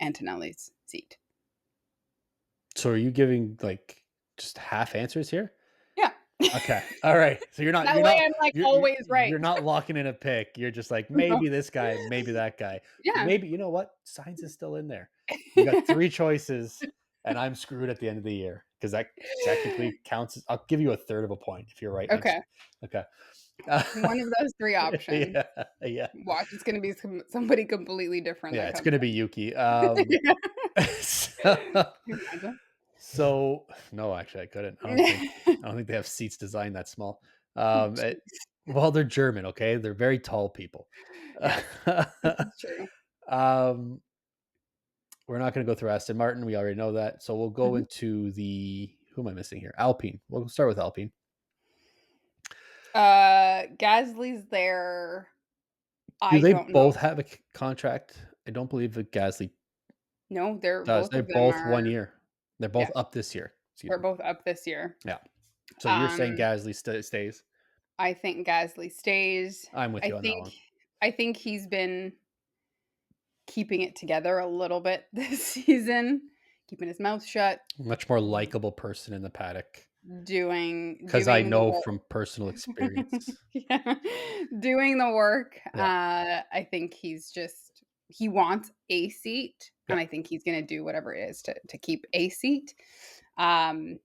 Antonelli's seat. So are you giving, like, just half answers here? Yeah. Okay. All right. So you're not That you're way not I'm, like, you're you're always right. you're not locking in a pick. You're just like, No. maybe this guy, maybe that guy. But Yeah. maybe you know what? Science is still in there. You got 3 choices, and I'm screwed at the end of the year because that technically counts as I'll give you a third of a point if you're right next. Okay. Okay. One of those 3 options. Yeah, yeah. Watch, it's gonna be somebody completely different Yeah, that it's comes gonna be Yuki. Yeah. So Can you imagine? so no, actually, I couldn't. I don't think they have seats designed that small. Jeez. Well, they're German, okay? They're very tall people. Yes, this is true. Um, we're not gonna go through Aston Martin, we already know that. So we'll go Mhm. into the who am I missing here? Alpine. We'll start with Alpine. Gasly's there. Do I they don't know. both have a contract? I don't believe that Gasly No, they're does. both They're of them both are 1 year. They're both yeah, up this year. Excuse they're me. both up this year. Yeah. So you're saying Um, Gasly stays? I think Gasly stays. I'm with I you on that think one. I think he's been keeping it together a little bit this season, keeping his mouth shut, Much more likable person in the paddock because I doing the know work. from personal experience. Yeah, doing the work. Yeah. I think he wants a seat, Yeah. and I think he's gonna do whatever it is to keep a seat. Um,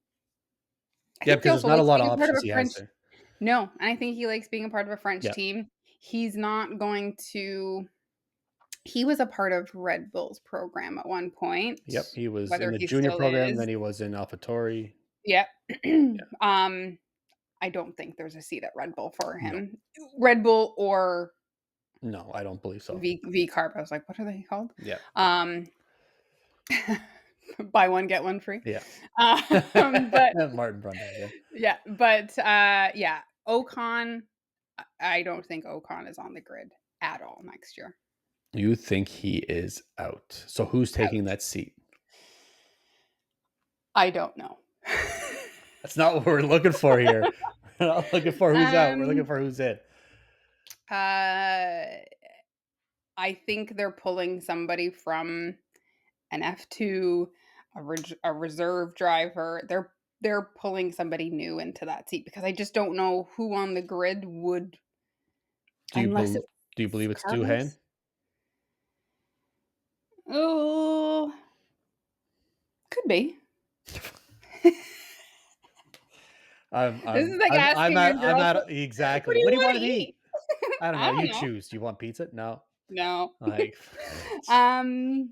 I Yeah, think he because there's also not a likes lot of being a part of options a he has French there. No, and I think he likes being a part of a French Yeah. team. He's not going to he was a part of Red Bull's program at one point, Yep, he was in whether the he junior still program, is. then he was in AlphaTauri. Yep. Yeah. Um, I don't think there's a seat at Red Bull for No. him. Red Bull or No, I don't believe so. V Carb. I was like, what are they called? Yeah. Um, buy one get one free. Yeah. But Martin Brundle, yeah. yeah, yeah, Ocon. I don't think Ocon is on the grid at all next year. You think he is out. So who's taking Out. that seat? I don't know. That's not what we're looking for here. We're not looking for who's out. We're looking um, for who's in. uh, I think they're pulling somebody from an F2, a reserve driver. They're pulling somebody new into that seat because I just don't know who on the grid would, Do you unless bel do you it's believe it's Duhan? Carlos. Oh, could be. This is like asking a I'm girl, at "What do exactly. you What do you want wanna to eat? eat?" I don't know. I don't You know. choose. Do you want pizza? No. No. Like, Um.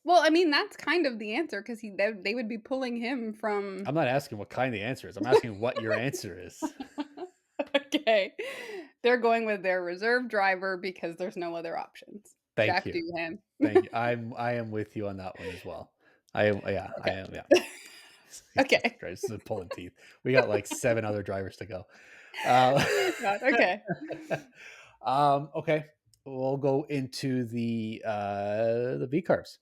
Well, I mean, that's kind of the answer because they would be pulling him from. I'm not asking what kind the answer is. I'm asking what your answer is. Okay, they're going with their reserve driver because there's no other options. Thank Jack you. Doohan. Thank you. I am with you on that one as well. I am yeah, I Okay. am, yeah. Jesus Okay. Christ, this is pulling teeth. We got like 7 other drivers to go. Uh, Oh god, okay. okay. We'll go into the V carbs.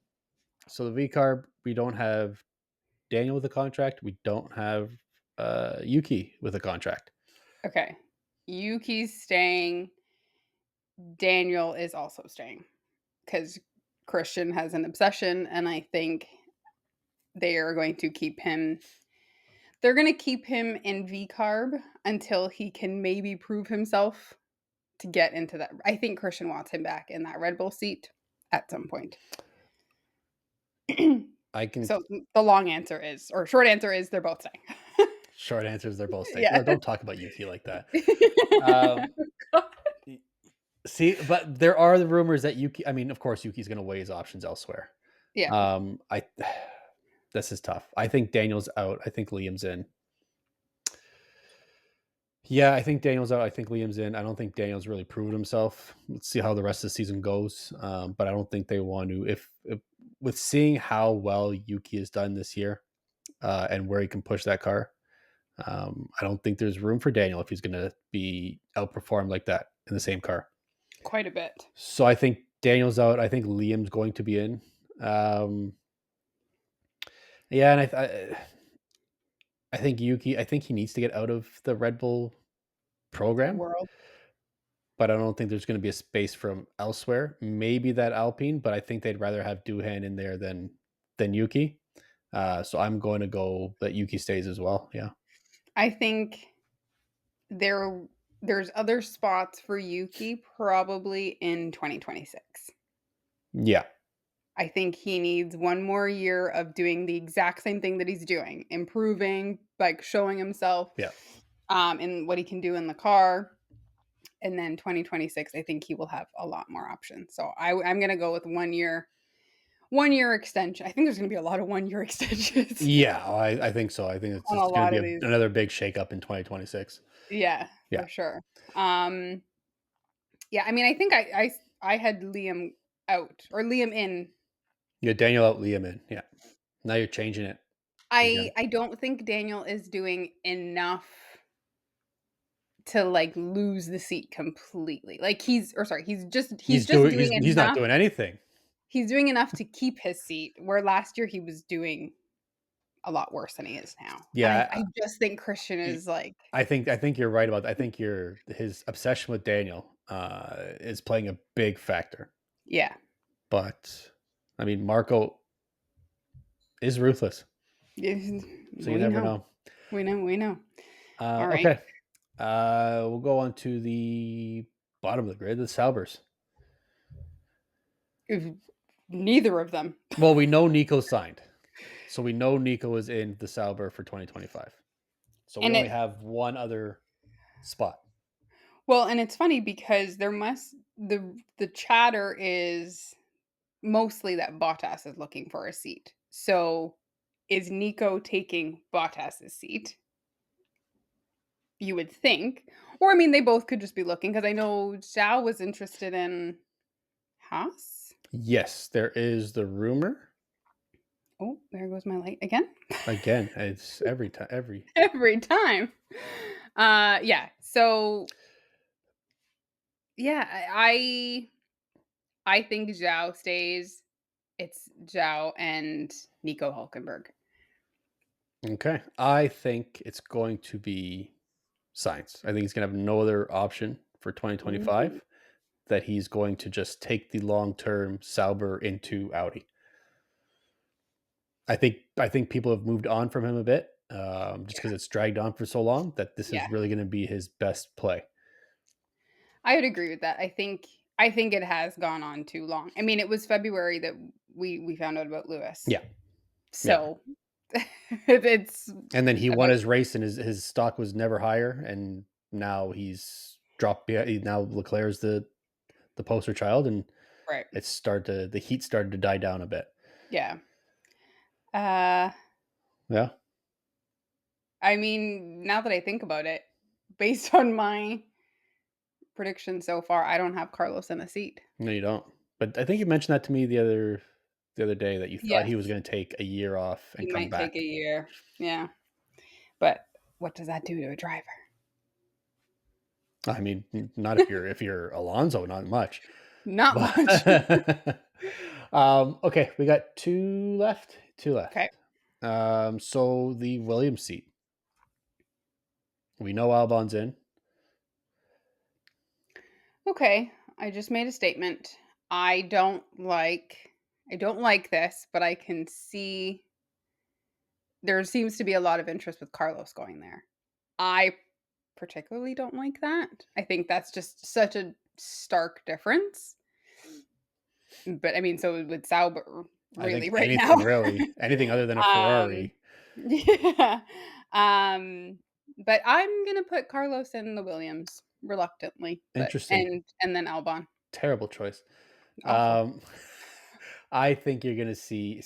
So the V carb, we don't have Daniel with a contract. We don't have Yuki with a contract. Okay. Yuki's staying. Daniel is also staying because Christian has an obsession, and I think they are going to keep him. They're going to keep him in V carb until he can maybe prove himself to get into that. I think Christian wants him back in that Red Bull seat at some point. I can So the long answer is, or short answer is, they're both staying. short answers. They're both staying. Yeah. No, don't talk about Yuki like that. Um, See, but there are the rumors that Yuki. I mean, of course, Yuki's going to weigh his options elsewhere. Yeah. I this is tough. I think Daniel's out. I think Liam's in. Yeah, I think Daniel's out. I think Liam's in. I don't think Daniel's really proven himself. Let's see how the rest of the season goes. But I don't think they want to. If with seeing how well Yuki has done this year and where he can push that car, I don't think there's room for Daniel if he's going to be outperformed like that in the same car. Quite a bit. So I think Daniel's out. I think Liam's going to be in. Um, yeah, and I think Yuki. I think he needs to get out of the Red Bull program, World. but I don't think there's going to be a space from elsewhere. Maybe that Alpine, but I think they'd rather have Duhan in there than Yuki. So I'm going to go that Yuki stays as well. Yeah. I think there there's other spots for Yuki probably in 2026. Yeah. I think he needs one more year of doing the exact same thing that he's doing, improving, like showing himself Yeah. in what he can do in the car. And then 2026, I think he will have a lot more options. So I'm gonna go with 1 year extension. I think there's gonna be a lot of 1 year extensions Yeah, I think so. I think it's on a just going to lot be of these. another big shakeup in 2026. Yeah, Yeah. for sure. Um, yeah, I mean, I think I had Liam out or Liam in. Yeah, Daniel out, Liam in. Yeah. Now you're changing it I again. I don't think Daniel is doing enough to like lose the seat completely. Like he's just doing He's not enough. doing anything. He's doing enough to keep his seat, where last year he was doing a lot worse than he is now. And I Yeah, just think Christian I is like, I think you're right about that. I think his obsession with Daniel is playing a big factor. yeah. But I mean, Marco is ruthless, Yeah, so you we never know. know. We know. All right. Okay, we'll go on to the bottom of the grid, the Saubers. If neither of them. Well, we know Nico signed, so we know Nico is in the Sauber for 2025. So we And only it have one other spot. well, and it's funny because the chatter is mostly that Bottas is looking for a seat. So is Nico taking Bottas's seat? You would think. Or I mean they both could just be looking because I know Zhao was interested in Haas. Yes, there is the rumor. Oh, there goes my light again. Again, it's every time. Every time. Yeah. So yeah, I think Zhao stays. It's Zhao and Nico Hulkenberg. Okay, I think it's going to be Science. I think he's going to have no other option for Mm, 2025. That he's going to just take the long term Sauber into Audi. I think people have moved on from him a bit, just because it's dragged on for so long. That this yeah, is really going to be his best play. I would agree with that. I think it has gone on too long. I mean, it was February that we found out about Lewis. Yeah, yeah. So it's And then he won about his race, and his stock was never higher, and now he's dropped. Now Leclerc's the poster child, and right. the heat started to die down a bit. Yeah. Uh Yeah, I mean, now that I think about it, based on my prediction so far, I don't have Carlos in the seat. no, you don't. But I think you mentioned that to me the other day that you thought he was Yes, going to take a year off and he come might take a back. year. Yeah. But what does that do to a driver? I mean, not if you're Alonso, not much. Not much. But okay, we got two left. Two Okay. left. So the Williams seat. We know Albon's in. Okay. I just made a statement. I don't like I don't like this, but I can see there seems to be a lot of interest with Carlos going there. I particularly don't like that. I think that's just such a stark difference. But I mean, so with Sauber I really think right now. anything really, anything other than a um Ferrari. yeah. Um but I'm going to put Carlos in the Williams reluctantly, but Interesting. and then Albon. Terrible choice. Awful. Um, I think you're going to see.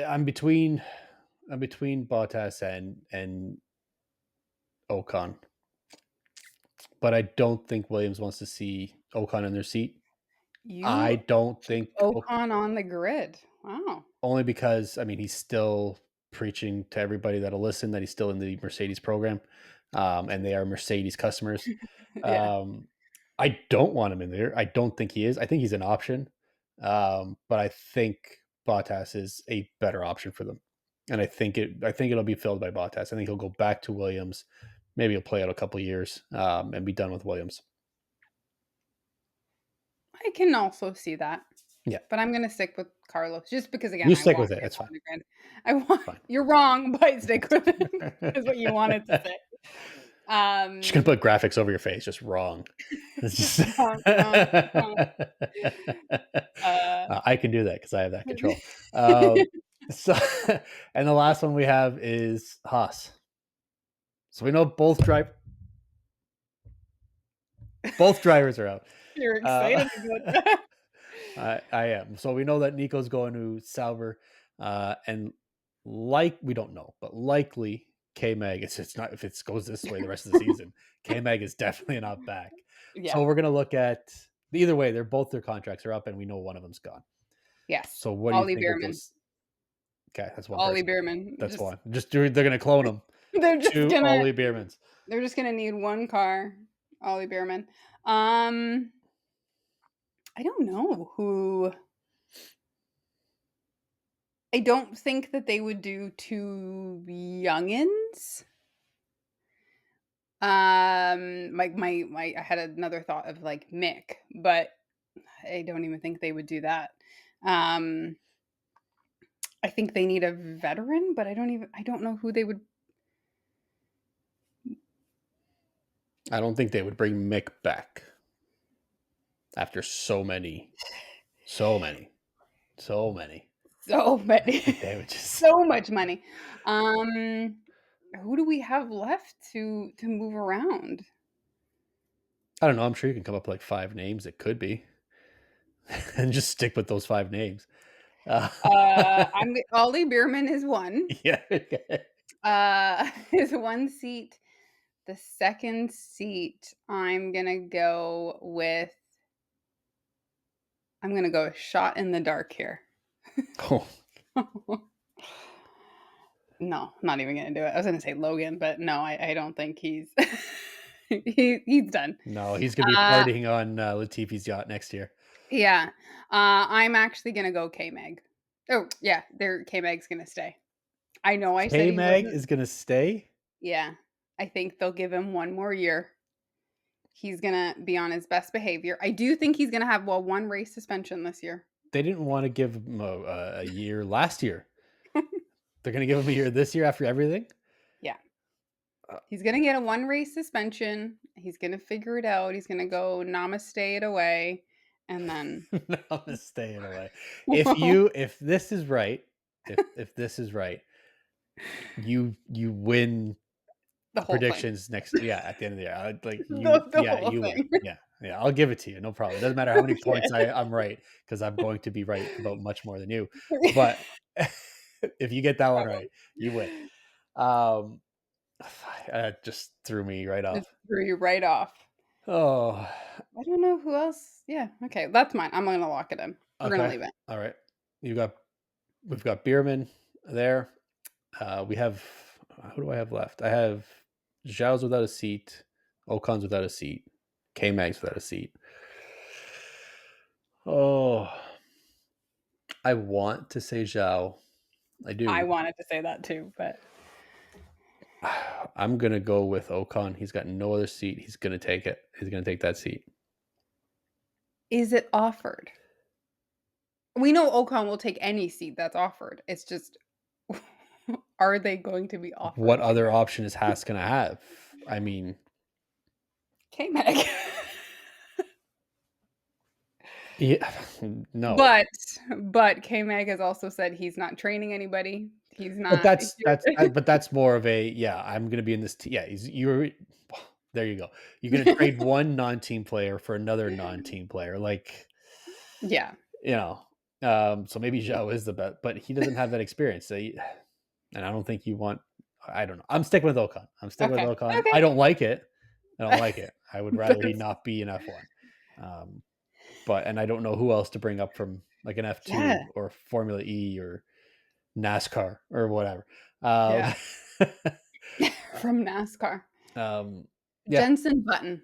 I'm between Bottas and Ocon, but I don't think Williams wants to see Ocon in their seat. I You don't keep think Ocon on the grid. Wow. only because I mean he's still preaching to everybody that'll listen that he's still in the Mercedes program, and they are Mercedes customers. Yeah. Um, I don't want him in there. I don't think he is. I think he's an option, But I think Bottas is a better option for them, and I think it'll be filled by Bottas. I think he'll go back to Williams. Maybe he'll play out a couple years and be done with Williams. I can also see that, Yeah, but I'm gonna stick with Carlos just because, again, you I stick want with it. him It's fine. on the grid. I want Fine. you're wrong, but stick with it is what you wanted to say. Just gonna Um, put graphics over your face. Just wrong. It's just wrong, wrong, wrong. Uh, I can do that because I have that control. Um, so, and the last one we have is Haas. So we know both drivers are out. you're Uh, excited about that. I am. So we know that Nico's going to Sauber, and like we don't know, but likely K Mag. It's not if it goes this way the rest of the season. K Mag is definitely not back. Yeah, So we're gonna look at either way. Their contracts are up, and we know one of them's gone. yes. So what do you Ollie think of Bierman. those? Okay, that's one Ollie person. Bierman. That's Just one. They're gonna clone them. they're just Two gonna Ollie Biermans. they're just gonna need one car. Ollie Bierman. Um, I don't know who. I don't think that they would do two youngins. I had another thought of like Mick, but I don't even think they would do that. Um, I think they need a veteran, but I don't know who they would. I don't think they would bring Mick back after so many, so many, so many. So I many, think they would just. so much money. Um, who do we have left to move around? I don't know. I'm sure you can come up with like 5 names. It could be, and just stick with those 5 names. Uh, Ollie Bierman is one. yeah. Is one seat. The second seat, I'm gonna go a shot in the dark here. Oh, No, not even gonna do it. I was gonna say Logan, but no, I don't think he's he's done. no, he's gonna be Uh, partying on Latifi's yacht next year. yeah. I'm actually gonna go K Meg. Oh yeah, K Meg's gonna stay. I know I said K he Mag wasn't. is gonna stay. Yeah, I think they'll give him one more year. He's gonna be on his best behavior. I do think he's gonna have one race suspension this year. They didn't want to give him a year last year. They're gonna give him a year this year after everything. Yeah. Uh, He's gonna get a one race suspension. He's gonna figure it out. He's gonna go namaste it away, and then no, I'm staying away. the If this is right, if this is right, you win whole thing, predictions next. Yeah, at the end of the year, like you. the Yeah, whole you win. thing. Yeah. I'll give it to you. No problem. It doesn't matter how many points Okay. I'm right because I'm going to be right about much more than you. But if you get that one right, you win. Um, just threw me right Just off. threw you right off. Oh, I don't know who else. Yeah. Okay, that's mine. I'm gonna lock it in. We're gonna okay. leave it. All right. You got we've got Bierman there. We have who do I have left? I have Zhao's without a seat, Ocon's without a seat, K Mag's without a seat. Oh, I want to say Zhao. I I do. wanted to say that too, but I'm gonna go with Ocon. He's got no other seat. He's gonna take it. He's gonna take that seat. is it offered? We know Ocon will take any seat that's offered. It's just, are they going to be offered What one? other option is Haas gonna have? I mean, K Meg. yeah, no. But K Mag has also said he's not training anybody. He's But not. that's more of a yeah. I'm gonna be in this. Yeah, you're. There you go. You're gonna trade one non-team player for another non-team player. Like Yeah. you know. So maybe Zhao is the best, but he doesn't have that experience. So and I don't think you want. I don't know. I'm sticking with Ocon. Okay. I Okay. don't like it. I don't like it. I would rather he That's not be in F1. Um, but and I don't know who else to bring up from like an yeah. F2 or Formula E or NASCAR or whatever. Yeah. Um, From NASCAR. yeah, Jenson Button.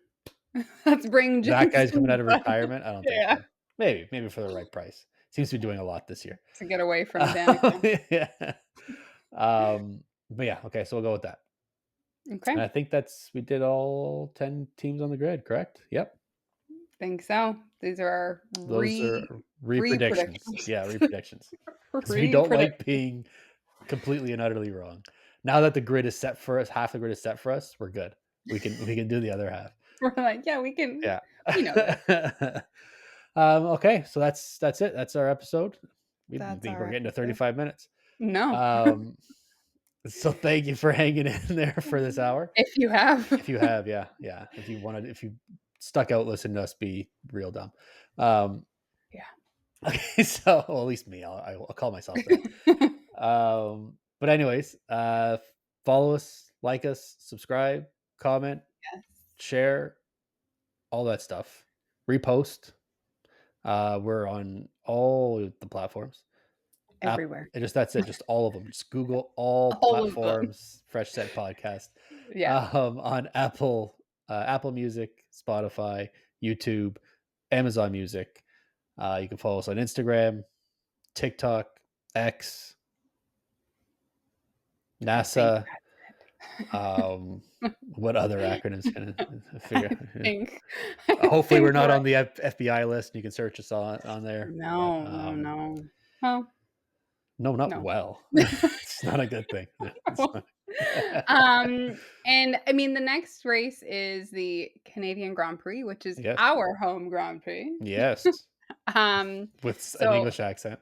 Let's bring that guy's coming Jenson out of Button. retirement. I don't think Yeah. so. maybe for the right price. Seems to be doing a lot this year. to get away from Danica. Yeah. But yeah, okay, so we'll go with that. Okay, And I think we did all 10 teams on the grid, correct? Yep. think so. These are our Those are re-predictions. predictions. Yeah, re-predictions. Because we don't like Predictions. being completely and utterly wrong. Now that the grid is set for us, half the grid is set for us, we're good. We can do the other half. We're like, yeah, Yeah. we know this. Okay, so that's it. That's our episode. We didn't That's think our we're getting to episode. 35 minutes. No, Um, so thank you for hanging in there for this hour. if you have. If you have, yeah, yeah. If you stuck out, listen to us be real dumb. Um, Yeah. okay, so well, at least me. I'll call myself that. But anyways, follow us, like us, subscribe, comment, Yes, share, all that stuff. Repost. We're on all the platforms. App, everywhere. that's it. Just all of them. Just Google all All of them. platforms. Fresh Set Podcast. Yeah, On Apple Music, Spotify, YouTube, Amazon Music. You can follow us on Instagram, TikTok, X, I think NASA. What other acronyms can I I figure? think I Hopefully, we're think not we're on the FBI list. You can search us on there. no, no, Um, no. Well, no, not no. well. It's not a good thing. It's not. And I mean, the next race is the Canadian Grand Prix, which is Yes, our home Grand Prix. yes, Um, with an so English accent.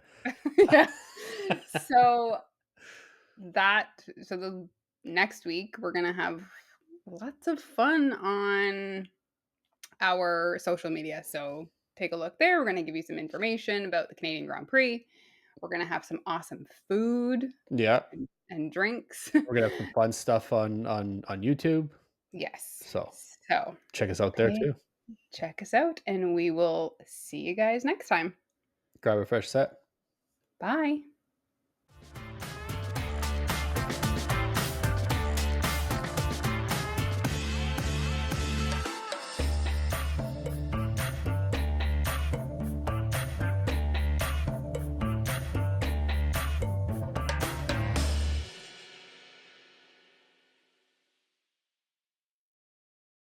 yeah. So so the next week we're gonna have lots of fun on our social media. So take a look there. We're gonna give you some information about the Canadian Grand Prix. We're gonna have some awesome food Yeah, and drinks. we're gonna have some fun stuff on YouTube. Yes. So So check us out there pay too. check us out, and we will see you guys next time. Grab a fresh set. Bye.